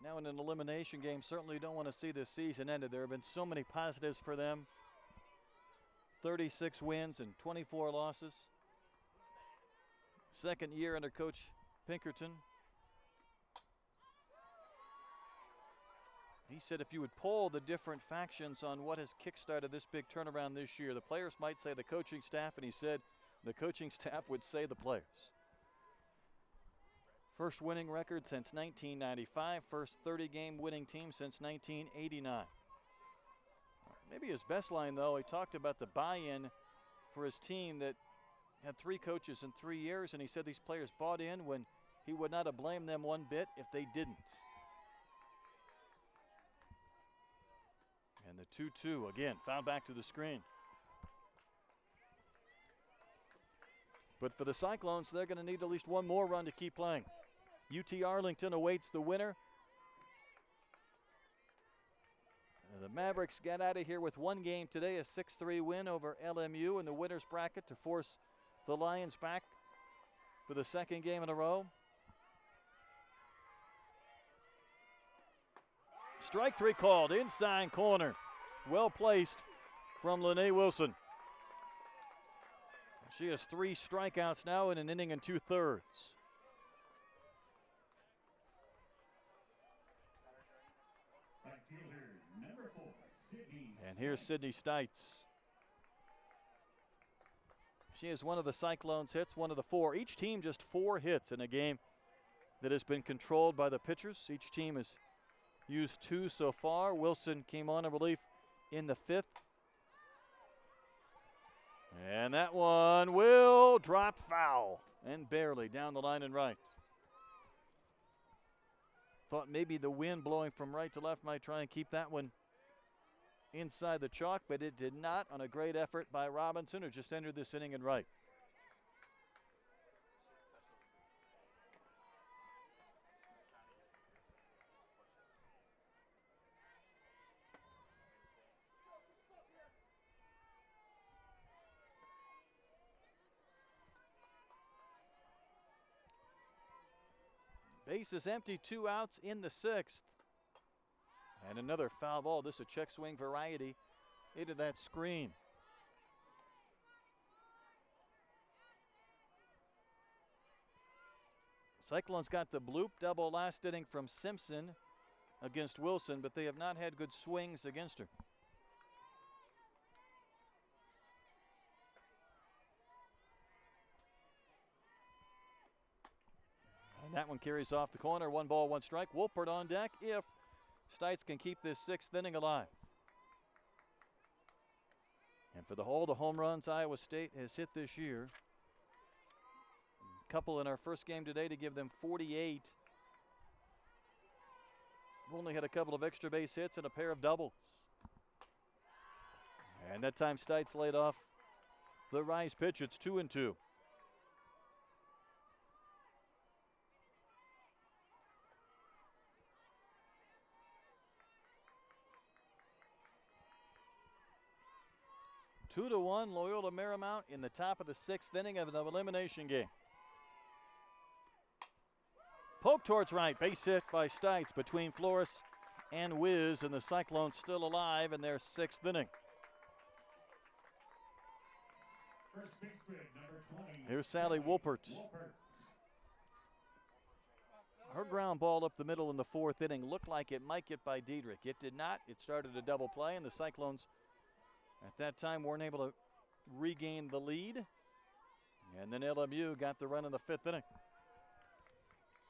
now in an elimination game, certainly don't want to see this season ended. There have been so many positives for them. 36 wins and 24 losses. Second year under Coach Pinkerton. He said if you would poll the different factions on what has kickstarted this big turnaround this year, the players might say the coaching staff, and he said the coaching staff would say the players. First winning record since 1995, first 30-game winning team since 1989. Maybe his best line, though, he talked about the buy-in for his team that had 3 coaches in 3 years, and he said these players bought in when he would not have blamed them one bit if they didn't. And the 2-2, again, found back to the screen. But for the Cyclones, they're going to need at least one more run to keep playing. UT Arlington awaits the winner. The Mavericks got out of here with one game today, a 6-3 win over LMU in the winner's bracket to force the Lions back for the second game in a row. Strike 3 called, inside corner. Well placed from Lynnae Wilson. She has 3 strikeouts now in an inning and 2/3. And here's Sydney Stites. She is one of the Cyclones' hits, one of the 4. Each team just 4 hits in a game that has been controlled by the pitchers. Each team has used 2 so far. Wilson came on in relief in the 5th. And that one will drop foul, and barely down the line and right. Thought maybe the wind blowing from right to left might try and keep that one inside the chalk, but it did not, on a great effort by Robinson, who just entered this inning in right. Base is empty, 2 outs in the 6th. And another foul ball. This is a check swing variety into that screen. Cyclones got the bloop double last inning from Simpson against Wilson, but they have not had good swings against her. And that one carries off the corner. 1 ball, 1 strike. Wolpert on deck if Stites can keep this 6th inning alive. And for the home runs Iowa State has hit this year, a couple in our first game today to give them 48. We've only had a couple of extra base hits and a pair of doubles. And that time Stites laid off the rise pitch. It's 2-2. 2-1 Loyola Marymount in the top of the 6th inning of an elimination game. Poke towards right, base hit by Stites between Flores and Wiz, and the Cyclones still alive in their 6th inning. First baseman, number 20. Here's Sally Wolpert. Her ground ball up the middle in the 4th inning looked like it might get by Diedrich. It did not. It started a double play, and the Cyclones at that time weren't able to regain the lead. And then LMU got the run in the 5th inning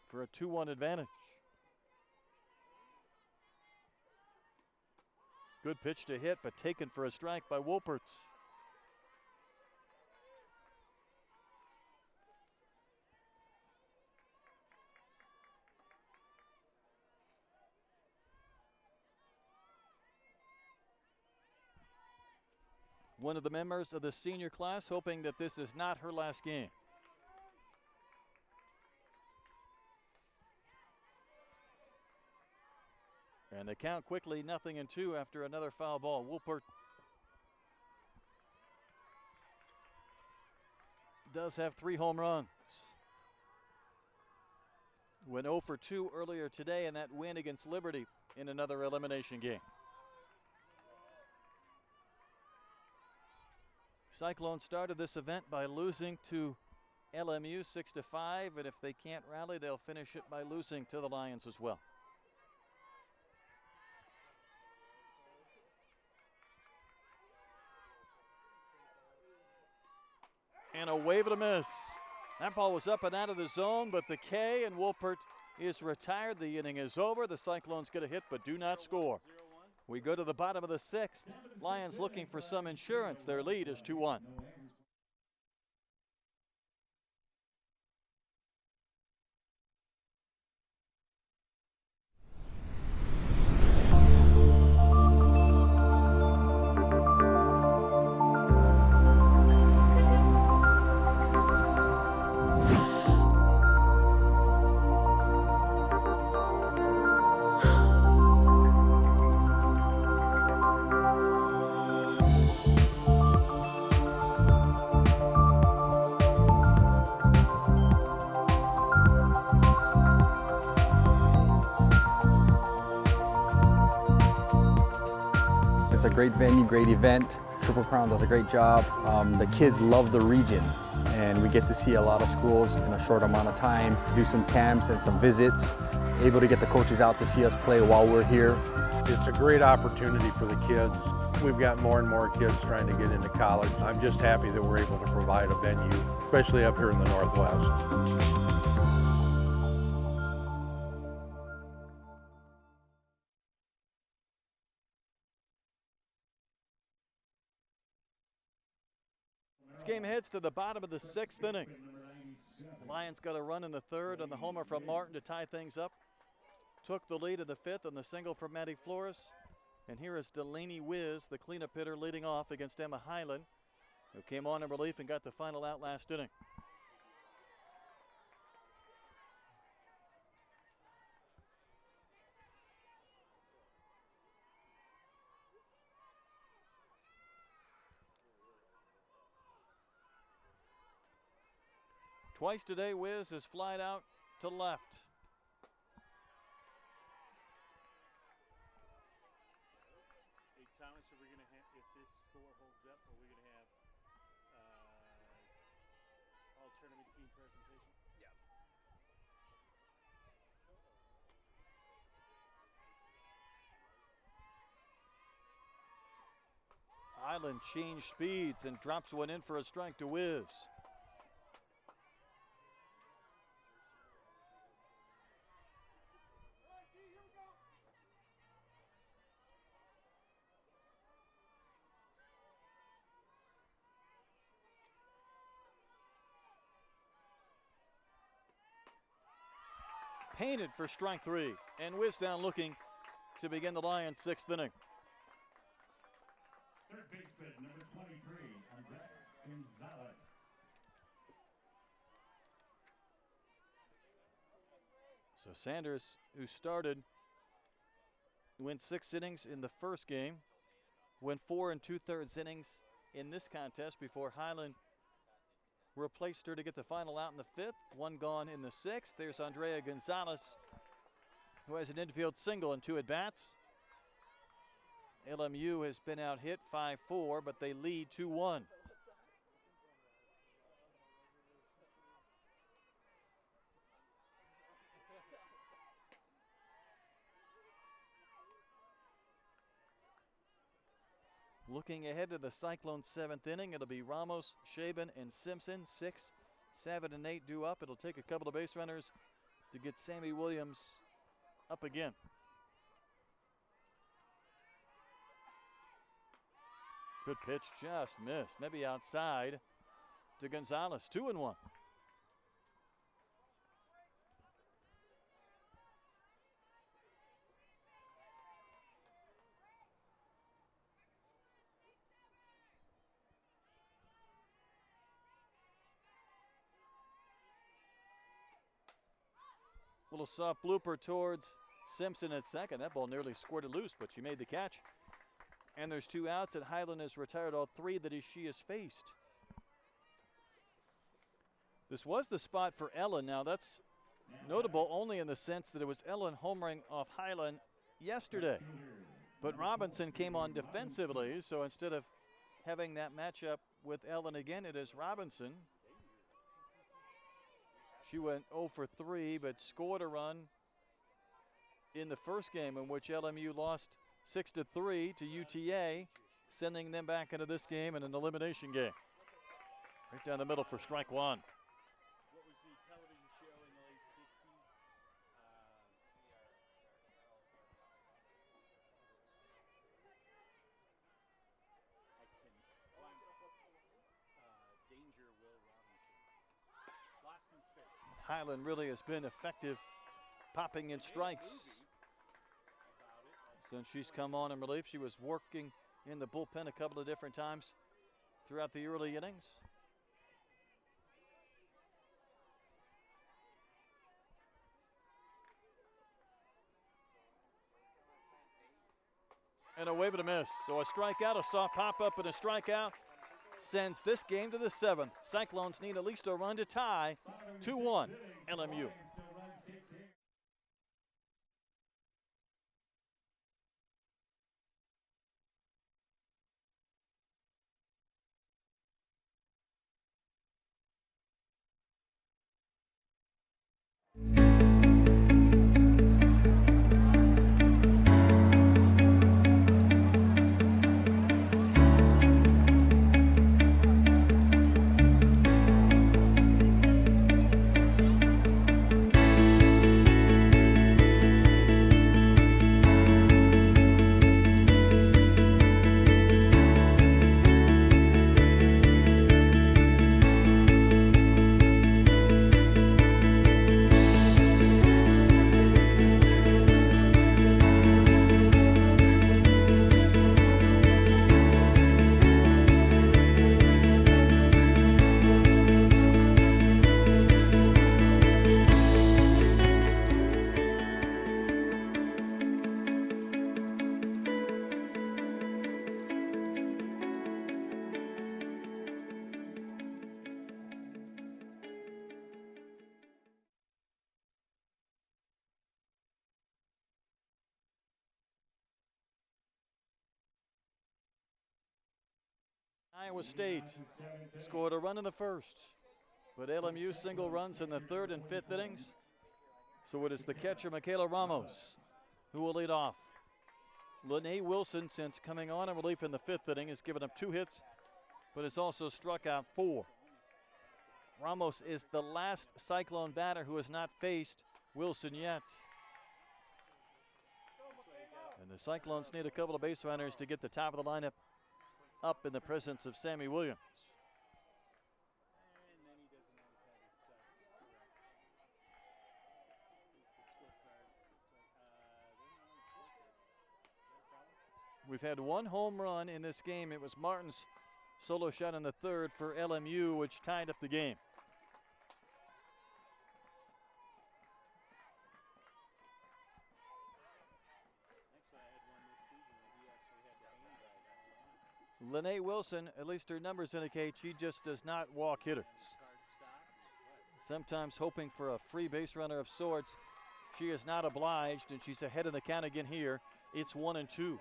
for a 2-1 advantage. Good pitch to hit, but taken for a strike by Wolpert. One of the members of the senior class hoping that this is not her last game. And they count quickly, 0-2 after another foul ball. Wolpert does have 3 home runs. Went 0 for 2 earlier today in that win against Liberty in another elimination game. Cyclones started this event by losing to LMU 6-5, and if they can't rally, they'll finish it by losing to the Lions as well. And a wave and a miss. That ball was up and out of the zone, but the K and Wolpert is retired. The inning is over. The Cyclones get a hit but do not score. We go to the bottom of the 6th. Lions looking for some insurance. Their lead is 2-1. It's a great venue, great event. Triple Crown does a great job. The kids love the region, and we get to see a lot of schools in a short amount of time, do some camps and some visits, able to get the coaches out to see us play while we're here. It's a great opportunity for the kids. We've got more and more kids trying to get into college. I'm just happy that we're able to provide a venue, especially up here in the Northwest. This game heads to the bottom of the 6th inning. The Lions got a run in the 3rd on the homer from Martin to tie things up. Took the lead in the 5th on the single from Maddie Flores. And here is Delaney Wiz, the cleanup hitter, leading off against Emma Highland, who came on in relief and got the final out last inning. Twice today, Wiz has flied out to left. Hey, Thomas, are we going to have, if this score holds up, are we going to have all tournament team presentation? Yeah. Island changed speeds and drops one in for a strike to Wiz. Painted for strike 3, and Wiz down looking to begin the Lions' 6th inning. Third baseman, number 23, Andrea Gonzalez. So Sanders, who started, went 6 innings in the first game, went 4 2/3 innings in this contest before Highland replaced her to get the final out in the 5th. One gone in the 6th. There's Andrea Gonzalez, who has an infield single and 2 at-bats. LMU has been out hit 5-4, but they lead 2-1. Looking ahead to the Cyclones' 7th inning, it'll be Ramos, Shaban, and Simpson. 6, 7, and 8 due up. It'll take a couple of base runners to get Sammy Williams up again. Good pitch, just missed. Maybe outside to Gonzalez. 2-1. Little soft blooper towards Simpson at second. That ball nearly squirted loose, but she made the catch. And there's 2 outs, and Highland has retired all 3 that she has faced. This was the spot for Ellen. Now that's notable only in the sense that it was Ellen homering off Highland yesterday. But Robinson came on defensively, so instead of having that matchup with Ellen again, it is Robinson. She went 0 for 3, but scored a run in the first game in which LMU lost 6-3 to UTA, sending them back into this game in an elimination game. Right down the middle for strike 1. What was the television show in the late 60s? Danger Will Robinson. Lost in space. Highland really has been effective popping in strikes since she's come on in relief. She was working in the bullpen a couple of different times throughout the early innings. And a wave and a miss. So a strikeout, a soft pop-up, and a strikeout sends this game to the 7th. Cyclones need at least a run to tie. 2-1 LMU. Iowa State scored a run in the first, but LMU single runs in the 3rd and 5th innings. So it is the catcher, Michaela Ramos, who will lead off. Lynnae Wilson, since coming on in relief in the 5th inning, has given up 2 hits, but has also struck out 4. Ramos is the last Cyclone batter who has not faced Wilson yet. And the Cyclones need a couple of base runners to get the top of the lineup up in the presence of Sammy Williams. And then he doesn't always have his subs. Correct. He's the scorecard. We've had 1 home run in this game. It was Martin's solo shot in the 3rd for LMU, which tied up the game. Lynnae Wilson, at least her numbers indicate, she just does not walk hitters. Sometimes hoping for a free base runner of sorts. She is not obliged, and she's ahead of the count again here. It's 1-2.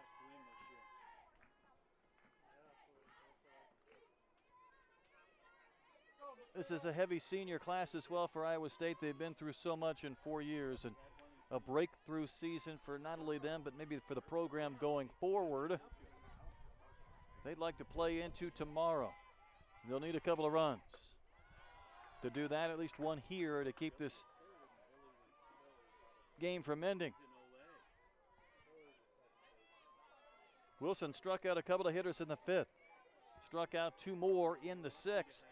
This is a heavy senior class as well for Iowa State. They've been through so much in 4 years, and a breakthrough season for not only them, but maybe for the program going forward. They'd like to play into tomorrow. They'll need a couple of runs to do that, at least one here to keep this game from ending. Wilson struck out a couple of hitters in the 5th. Struck out 2 more in the 6th.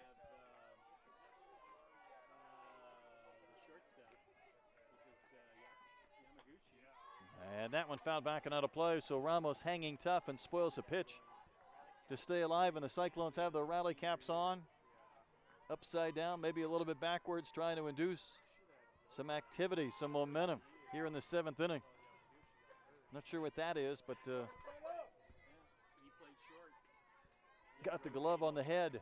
And that one fouled back and out of play, so Ramos hanging tough and spoils a pitch to stay alive, and the Cyclones have their rally caps on. Upside down, maybe a little bit backwards, trying to induce some activity, some momentum here in the 7th inning. Not sure what that is, but got the glove on the head.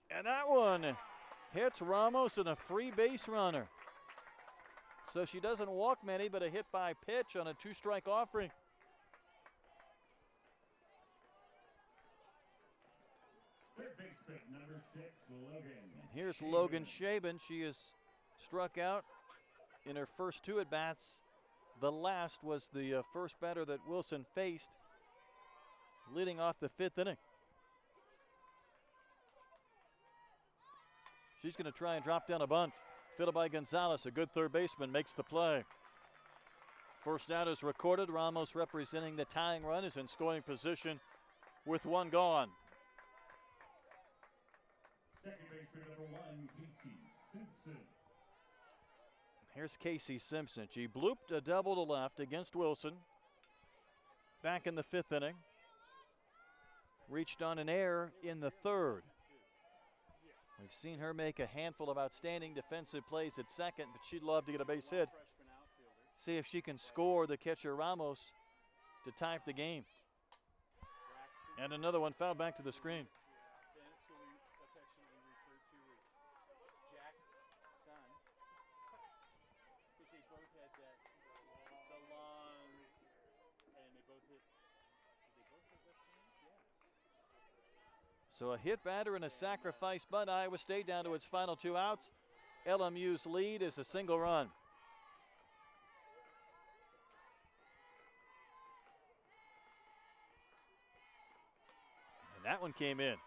And that one hits Ramos and a free base runner. So she doesn't walk many, but a hit by pitch on a 2-strike offering. Third baseman, number 6, Logan. And here's Logan Shaban. She is struck out in her first 2 at-bats. The last was the first batter that Wilson faced, leading off the 5th inning. She's going to try and drop down a bunt. Fielded by Gonzalez, a good third baseman, makes the play. First out is recorded. Ramos, representing the tying run, is in scoring position with 1 gone. Second baseman, number 1, Casey Simpson. Here's Casey Simpson. She blooped a double to left against Wilson back in the 5th inning. Reached on an error in the 3rd. We've seen her make a handful of outstanding defensive plays at second, but she'd love to get a base hit. See if she can score the catcher Ramos to tie up the game. And another one fouled back to the screen. So a hit batter and a sacrifice bunt. Iowa State down to its final 2 outs. LMU's lead is a single run. And that one came in.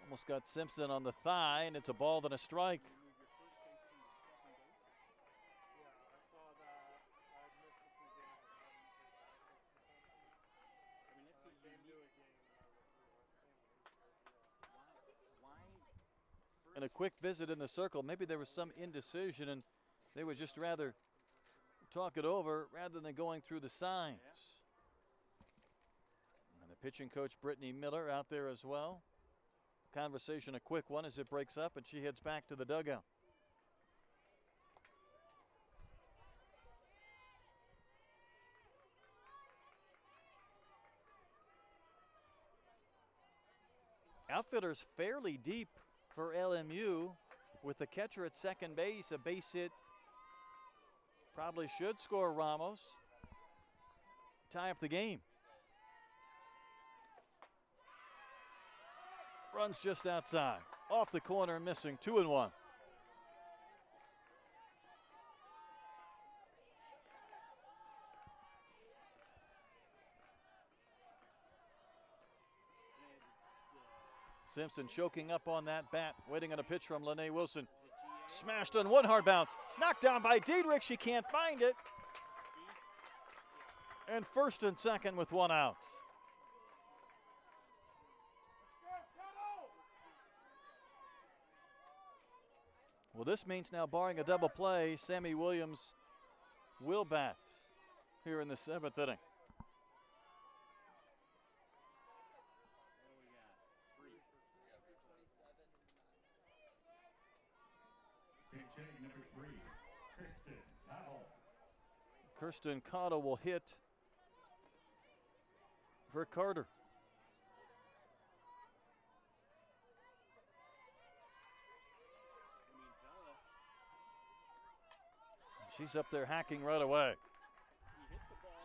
Almost got Simpson on the thigh, and it's a ball then a strike. And a quick visit in the circle. Maybe there was some indecision and they would just rather talk it over rather than going through the signs. And the pitching coach, Brittany Miller, out there as well. Conversation, a quick one as it breaks up, and she heads back to the dugout. Outfielders fairly deep for LMU with the catcher at second base. A base hit probably should score Ramos. Tie up the game. Runs just outside. Off the corner, missing 2-1. Simpson choking up on that bat, waiting on a pitch from Lynnae Wilson. Smashed on one hard bounce. Knocked down by Diedrich. She can't find it. And first and second with 1 out. Well, this means now, barring a double play, Sammy Williams will bat here in the 7th inning. Kirsten Cotto will hit for Carter. She's up there hacking right away.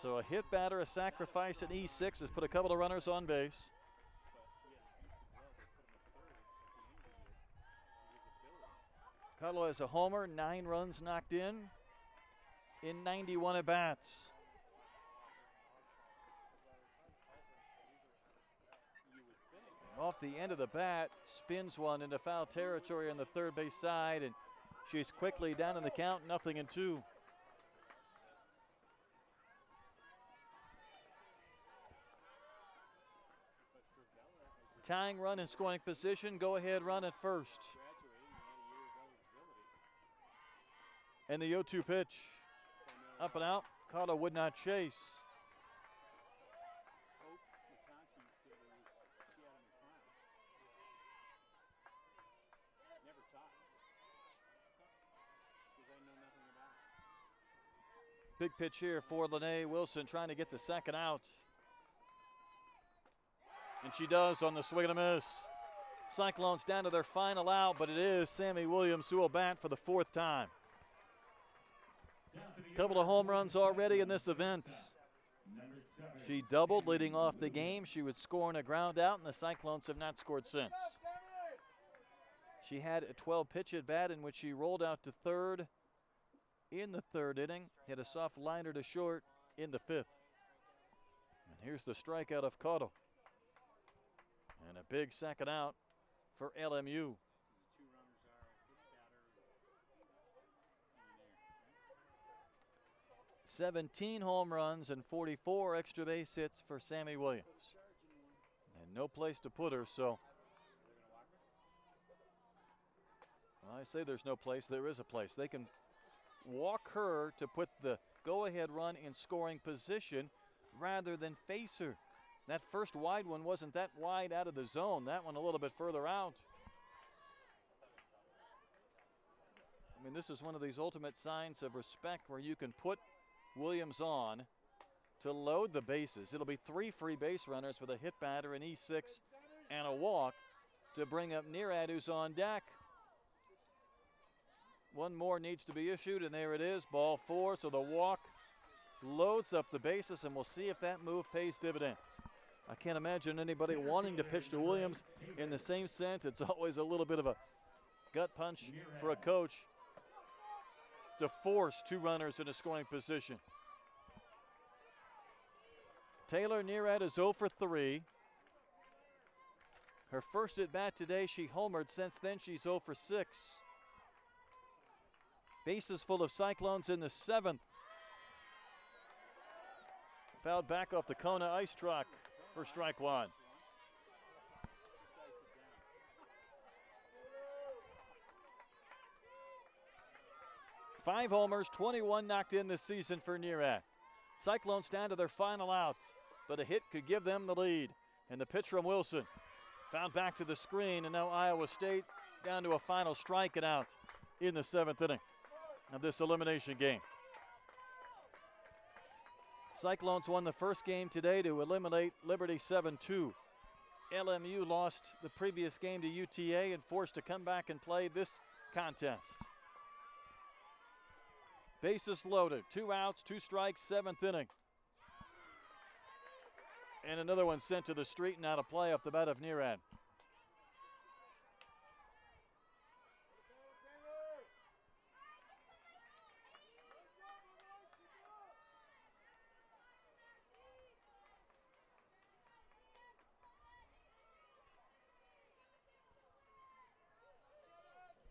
So a hit batter, a sacrifice at E6 has put a couple of runners on base. Cotto has a homer, 9 runs knocked in 91 at bats. Off the end of the bat, spins one into foul territory on the third base side, and she's quickly down in the count, 0-2. Tying run in scoring position, go ahead run at first. And the 0-2 pitch. Up and out. Cotto would not chase. Big pitch here for Lynnae Wilson, trying to get the second out. And she does on the swing and a miss. Cyclones down to their final out, but it is Sammy Williams who will bat for the 4th time. Couple of home runs already in this event. She doubled leading off the game. She would score on a ground out, and the Cyclones have not scored since. She had a 12-pitch at bat in which she rolled out to third in the 3rd inning, hit a soft liner to short in the 5th. And here's the strikeout of Cotto. And a big second out for LMU. 17 home runs and 44 extra base hits for Sammy Williams. And no place to put her, so. Well, I say there's no place, there is a place. They can walk her to put the go-ahead run in scoring position rather than face her. That first wide one wasn't that wide out of the zone. That one a little bit further out. I mean, this is one of these ultimate signs of respect where you can put Williams on to load the bases. It'll be 3 free base runners with a hit batter, an E6, and a walk to bring up Nearad, who's on deck. One more needs to be issued, and there it is, ball 4. So the walk loads up the bases, and we'll see if that move pays dividends. I can't imagine anybody wanting to pitch to Williams in the same sense. It's always a little bit of a gut punch for a coach to force 2 runners in a scoring position. Taylor Nearad is 0 for 3. Her first at bat today, she homered. Since then, she's 0 for 6. Bases full of Cyclones in the 7th. Fouled back off the Kona ice truck for strike 1. Five homers, 21 knocked in this season for Nearad. Cyclones down to their final out, but a hit could give them the lead. And the pitch from Wilson found back to the screen, and now Iowa State down to a final strike and out in the 7th inning of this elimination game. Cyclones won the first game today to eliminate Liberty 7-2. LMU lost the previous game to UTA and forced to come back and play this contest. Bases loaded, 2 outs, 2 strikes, 7th inning. And another one sent to the street and out of play off the bat of Nearad.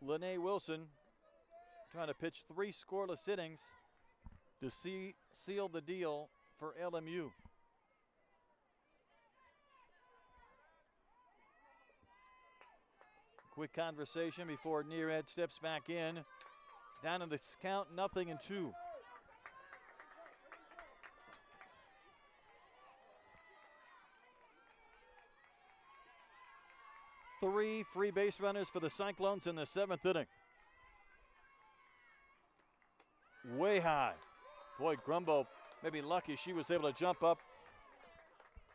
Lynnae Wilson trying to pitch 3 scoreless innings to seal the deal for LMU. Quick conversation before Nearad steps back in. Down in the count, 0-2. Three free base runners for the Cyclones in the 7th inning. Way high. Boy, Grumbo maybe lucky she was able to jump up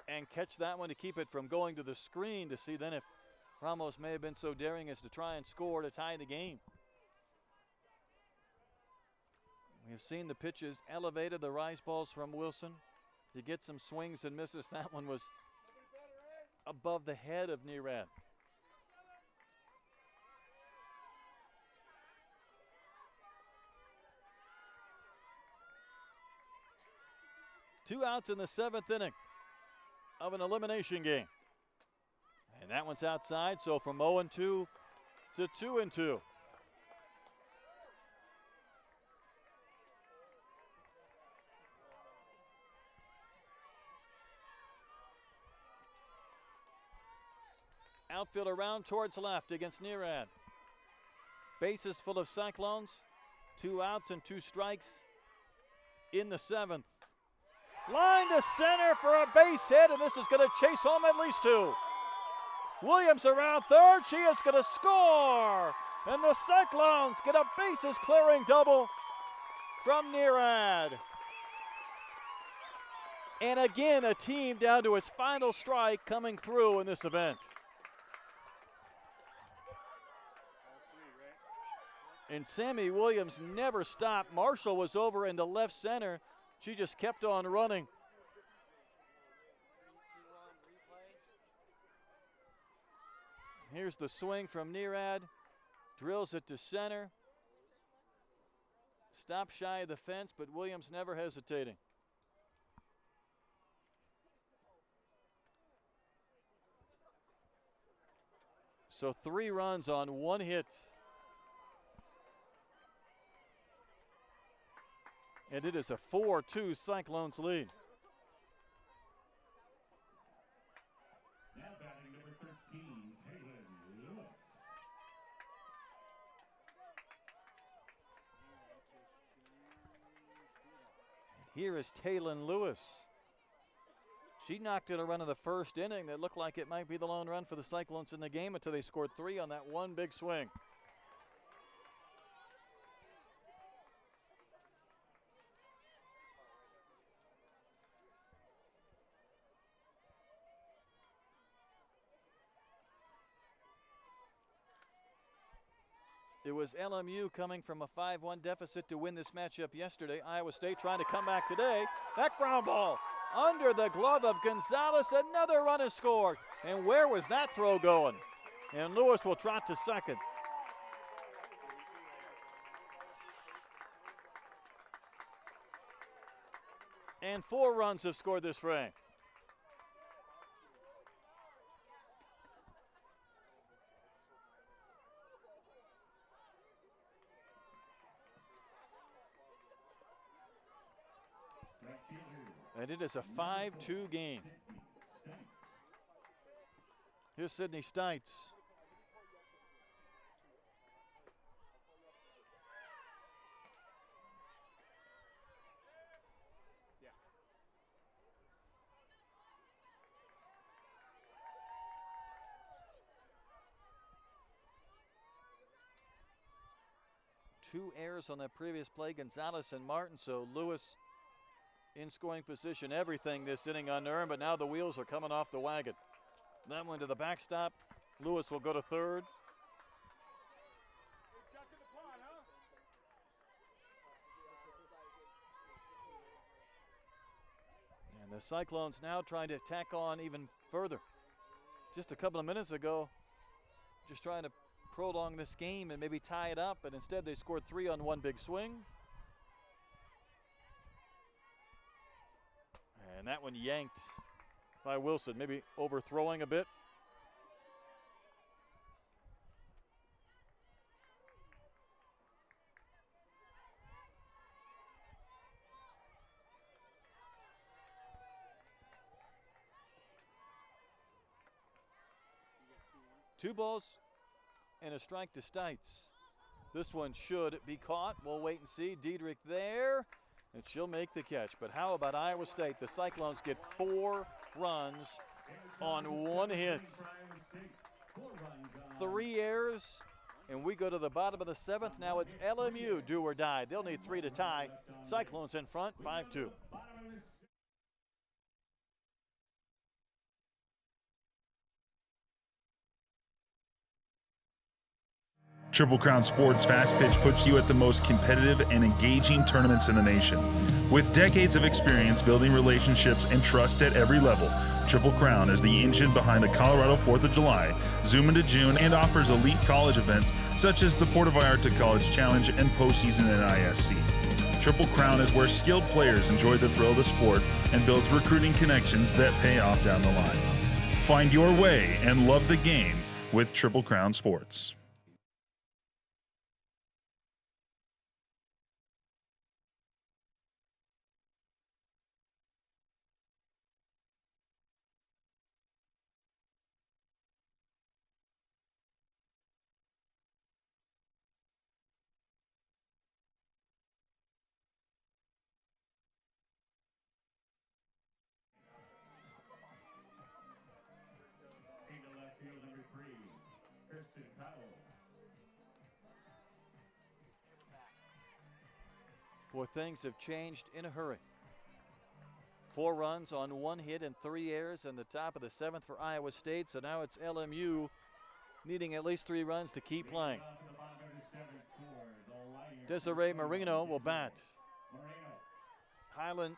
and catch that one to keep it from going to the screen to see then if Ramos may have been so daring as to try and score to tie the game. We've seen the pitches elevated, the rise balls from Wilson. To get some swings and misses. That one was above the head of Nerad. Two outs in the 7th inning of an elimination game. And that one's outside, so from 0-2 to 2-2. Outfield around towards left against Nerad. Bases full of Cyclones. 2 outs and 2 strikes in the 7th. Line to center for a base hit, and this is going to chase home at least 2. Williams around third. She is going to score. And the Cyclones get a bases clearing double from Nerad. And again, a team down to its final strike coming through in this event. And Sammy Williams never stopped. Marshall was over into left center. She just kept on running. Here's the swing from Nerad. Drills it to center. Stop shy of the fence, but Williams never hesitating. So 3 runs on 1 hit. And it is a 4-2 Cyclones lead. Now batting number 13, Taylor Lewis. Here is Taylor Lewis. She knocked in a run in the 1st inning that looked like it might be the lone run for the Cyclones in the game until they scored 3 on that one big swing. It was LMU coming from a 5-1 deficit to win this matchup yesterday. Iowa State trying to come back today. That ground ball under the glove of Gonzalez. Another run is scored. And where was that throw going? And Lewis will trot to second. And 4 runs have scored this frame. And it is a 5-2 game. Here's Sydney Stites. Two errors on that previous play, Gonzalez and Martin, so Lewis in scoring position, everything this inning unearned, but now the wheels are coming off the wagon. That one to the backstop. Lewis will go to third. And the Cyclones now trying to tack on even further. Just a couple of minutes ago, just trying to prolong this game and maybe tie it up, but instead they scored 3 on one big swing. And that one yanked by Wilson, maybe overthrowing a bit. Two balls and a strike to Stites. This one should be caught. We'll wait and see. Diedrich there. And she'll make the catch. But how about Iowa State? The Cyclones get 4 runs on 1 hit. 3 errors And we go to the bottom of the 7th. Now it's LMU, do or die. They'll need 3 to tie. Cyclones in front, 5-2. Triple Crown Sports Fast Pitch puts you at the most competitive and engaging tournaments in the nation. With decades of experience building relationships and trust at every level, Triple Crown is the engine behind the Colorado 4th of July, Zoom into June, and offers elite college events such as the Puerto Vallarta College Challenge and postseason NISC. Triple Crown is where skilled players enjoy the thrill of the sport and builds recruiting connections that pay off down the line. Find your way and love the game with Triple Crown Sports. Boy, things have changed in a hurry. 4 runs on 1 hit and 3 errors in the top of the 7th for Iowa State. So now it's LMU needing at least 3 runs to keep playing. Desiree Marino will bat. Highland,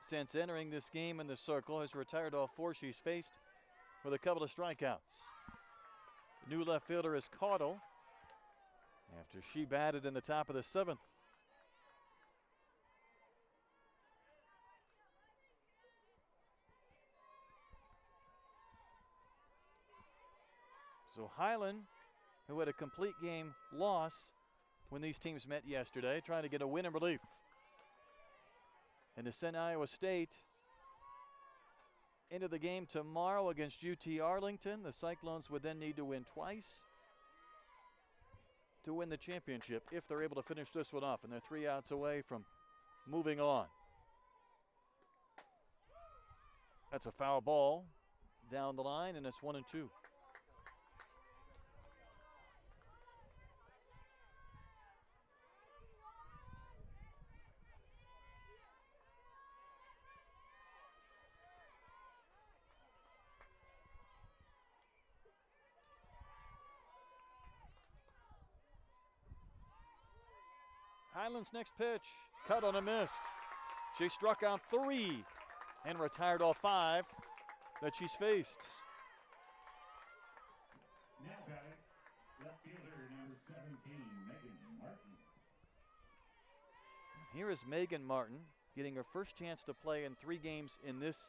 since entering this game in the circle, has retired all 4 she's faced with a couple of strikeouts. The new left fielder is Caudle after she batted in the top of the 7th. So Highland, who had a complete game loss when these teams met yesterday, trying to get a win in relief. And to send Iowa State into the game tomorrow against UT Arlington, the Cyclones would then need to win twice to win the championship if they're able to finish this one off. And they're 3 outs away from moving on. That's a foul ball down the line, and it's 1-2. Highland's next pitch, cut on a missed. She struck out 3 and retired all 5 that she's faced. Now batting, left fielder number 17, Meagan Martin. Here is Meagan Martin getting her first chance to play in 3 games in this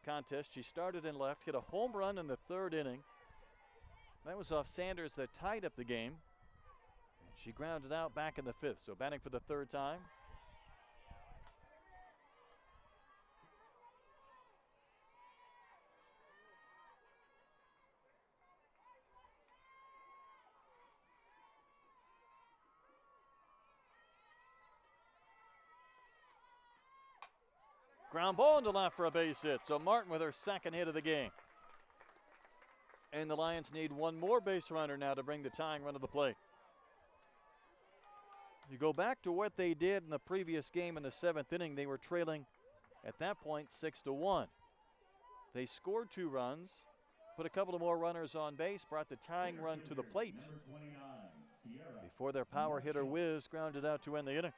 contest. She started in left, hit a home run in the 3rd inning. That was off Sanders that tied up the game. She grounded out back in the 5th, so batting for the 3rd time. Ground ball into left for a base hit. So Martin with her 2nd hit of the game. And the Lions need 1 more base runner now to bring the tying run to the plate. You go back to what they did in the previous game in the 7th inning. They were trailing at that point 6-1. They scored 2 runs, put a couple of more runners on base, brought the tying run to the plate before their power hitter Wiz grounded out to end the inning.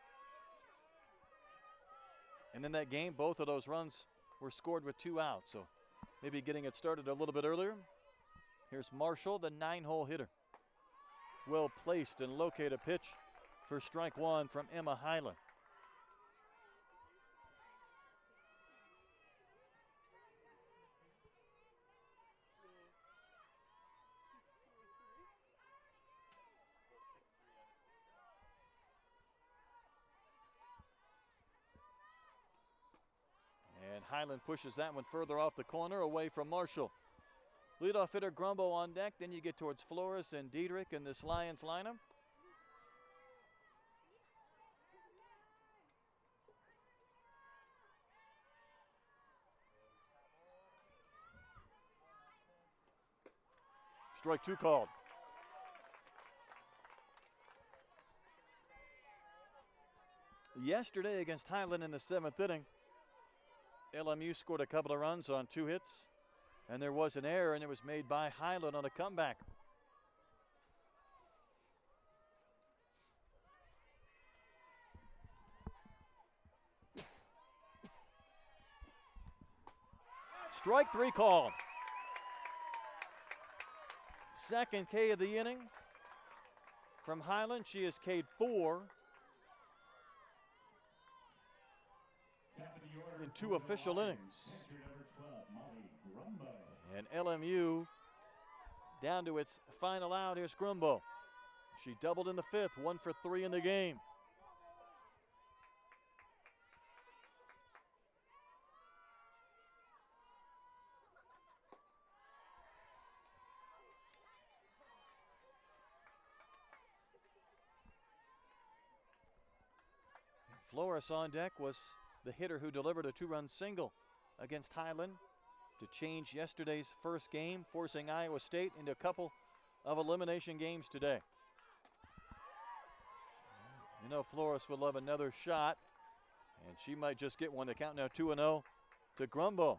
And in that game, both of those runs were scored with 2 outs, so maybe getting it started a little bit earlier. Here's Marshall, the 9-hole hitter. Well placed and locate a pitch for strike 1 from Emma Highland. And Highland pushes that one further off the corner away from Marshall. Leadoff hitter Grumbo on deck. Then you get towards Flores and Diedrich in this Lions lineup. Strike 2 called. yesterday against Highland in the 7th inning. LMU scored a couple of runs on 2 hits, and there was an error, and it was made by Highland on a comeback. Strike 3 called. Second K of the inning from Highland. She has K'd 4 in 2 official innings. And LMU down to its final out. Here's Grumbo. She doubled in the 5th, 1 for 3 in the game. Flores on deck was the hitter who delivered a 2-run single against Highland to change yesterday's first game, forcing Iowa State into a couple of elimination games today. You know Flores will love another shot, and she might just get one. The count now 2-0 to Grumbo.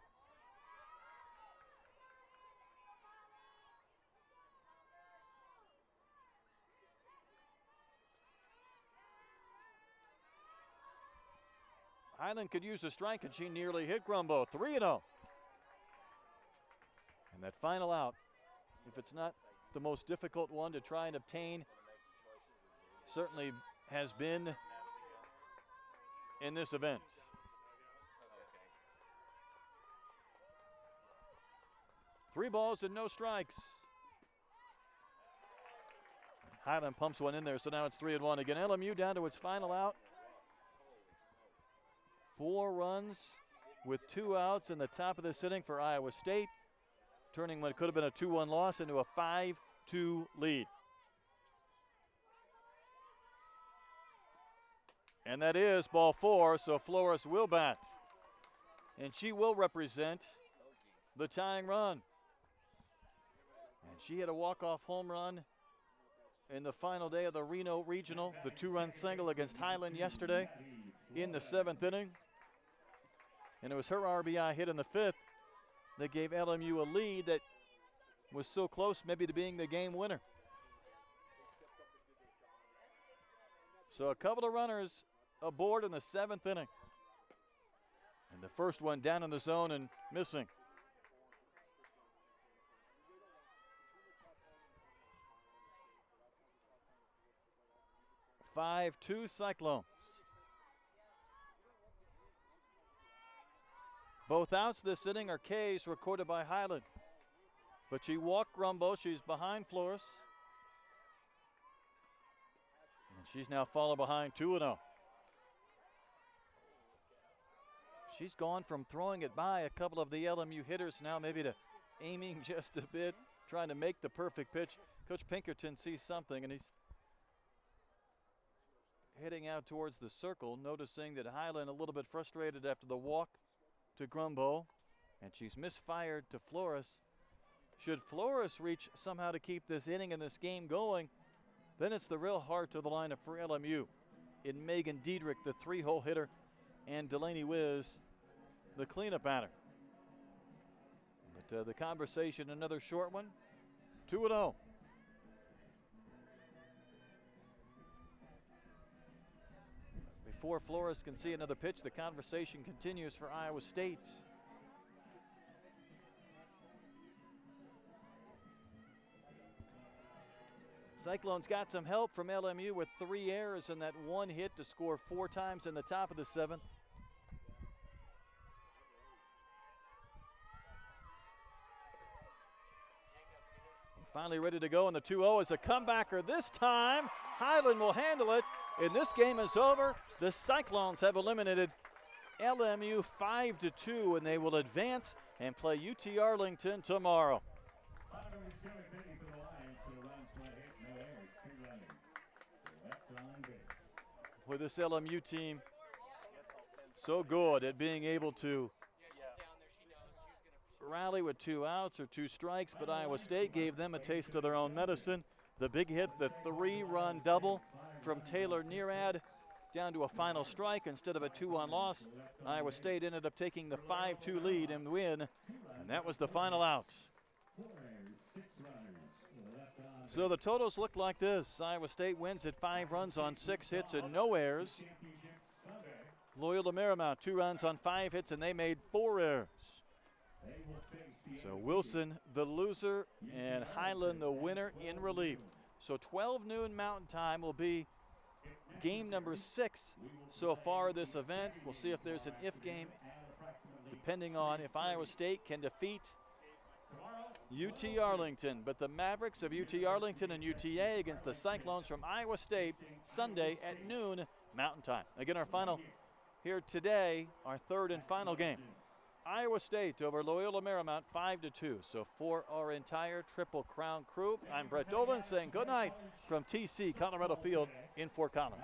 Highland could use a strike, and she nearly hit Grumbo. 3-0. And that final out, if it's not the most difficult one to try and obtain, certainly has been in this event. Three balls and no strikes. Highland pumps one in there, so now it's 3-1. Again, LMU down to its final out. 4 runs with 2 outs in the top of this inning for Iowa State, turning what could have been a 2-1 loss into a 5-2 lead. And that is ball 4, so Flores will bat. And she will represent the tying run. And she had a walk-off home run in the final day of the Reno Regional, the 2-run single against Highland yesterday in the 7th inning. And it was her RBI hit in the 5th that gave LMU a lead that was so close maybe to being the game winner. So a couple of runners aboard in the 7th inning. And the first one down in the zone and missing. – 5-2 Cyclones. Both outs this inning are Ks recorded by Highland. But she walked Grumbo. She's behind Flores. And she's now followed behind 2-0. She's gone from throwing it by a couple of the LMU hitters now maybe to aiming just a bit, trying to make the perfect pitch. Coach Pinkerton sees something, and he's heading out towards the circle, noticing that Highland a little bit frustrated after the walk to Grumbo, and she's misfired to Flores. Should Flores reach somehow to keep this inning and this game going, then it's the real heart of the lineup for LMU in Meagan Diedrich, the 3-hole hitter, and Delaney Wiz, the cleanup batter. But the conversation, another short one, 2-0. Before Flores can see another pitch, the conversation continues for Iowa State. Cyclones got some help from LMU with 3 errors and that 1 hit to score 4 times in the top of the 7th. Finally ready to go, and the 2-0 is a comebacker this time. Highland will handle it, and this game is over. The Cyclones have eliminated LMU 5-2, and they will advance and play UT Arlington tomorrow. With this LMU team so good at being able to rally with 2 outs or 2 strikes, but Iowa State gave them a taste of their own medicine. The big hit, the 3-run double from Taylor Nearad down to a final strike instead of a 2-1 loss. Iowa State ended up taking the 5-2 lead and win, and that was the final out. So the totals look like this. Iowa State wins at 5 runs on 6 hits and no errors. Loyola Marymount 2 runs on 5 hits and they made 4 errors. So Wilson the loser and Highland the winner in relief. So 12 noon Mountain Time will be game number 6 so far this event. We'll see if there's an if game, depending on if Iowa State can defeat UT Arlington. But the Mavericks of UT Arlington and UTA against the Cyclones from Iowa State Sunday at noon Mountain Time. Again, our final here today, our third and final game. Iowa State over Loyola Marymount 5-2. So for our entire Triple Crown crew, I'm Brett Dolan saying good night from TC Colorado Field in Fort Collins.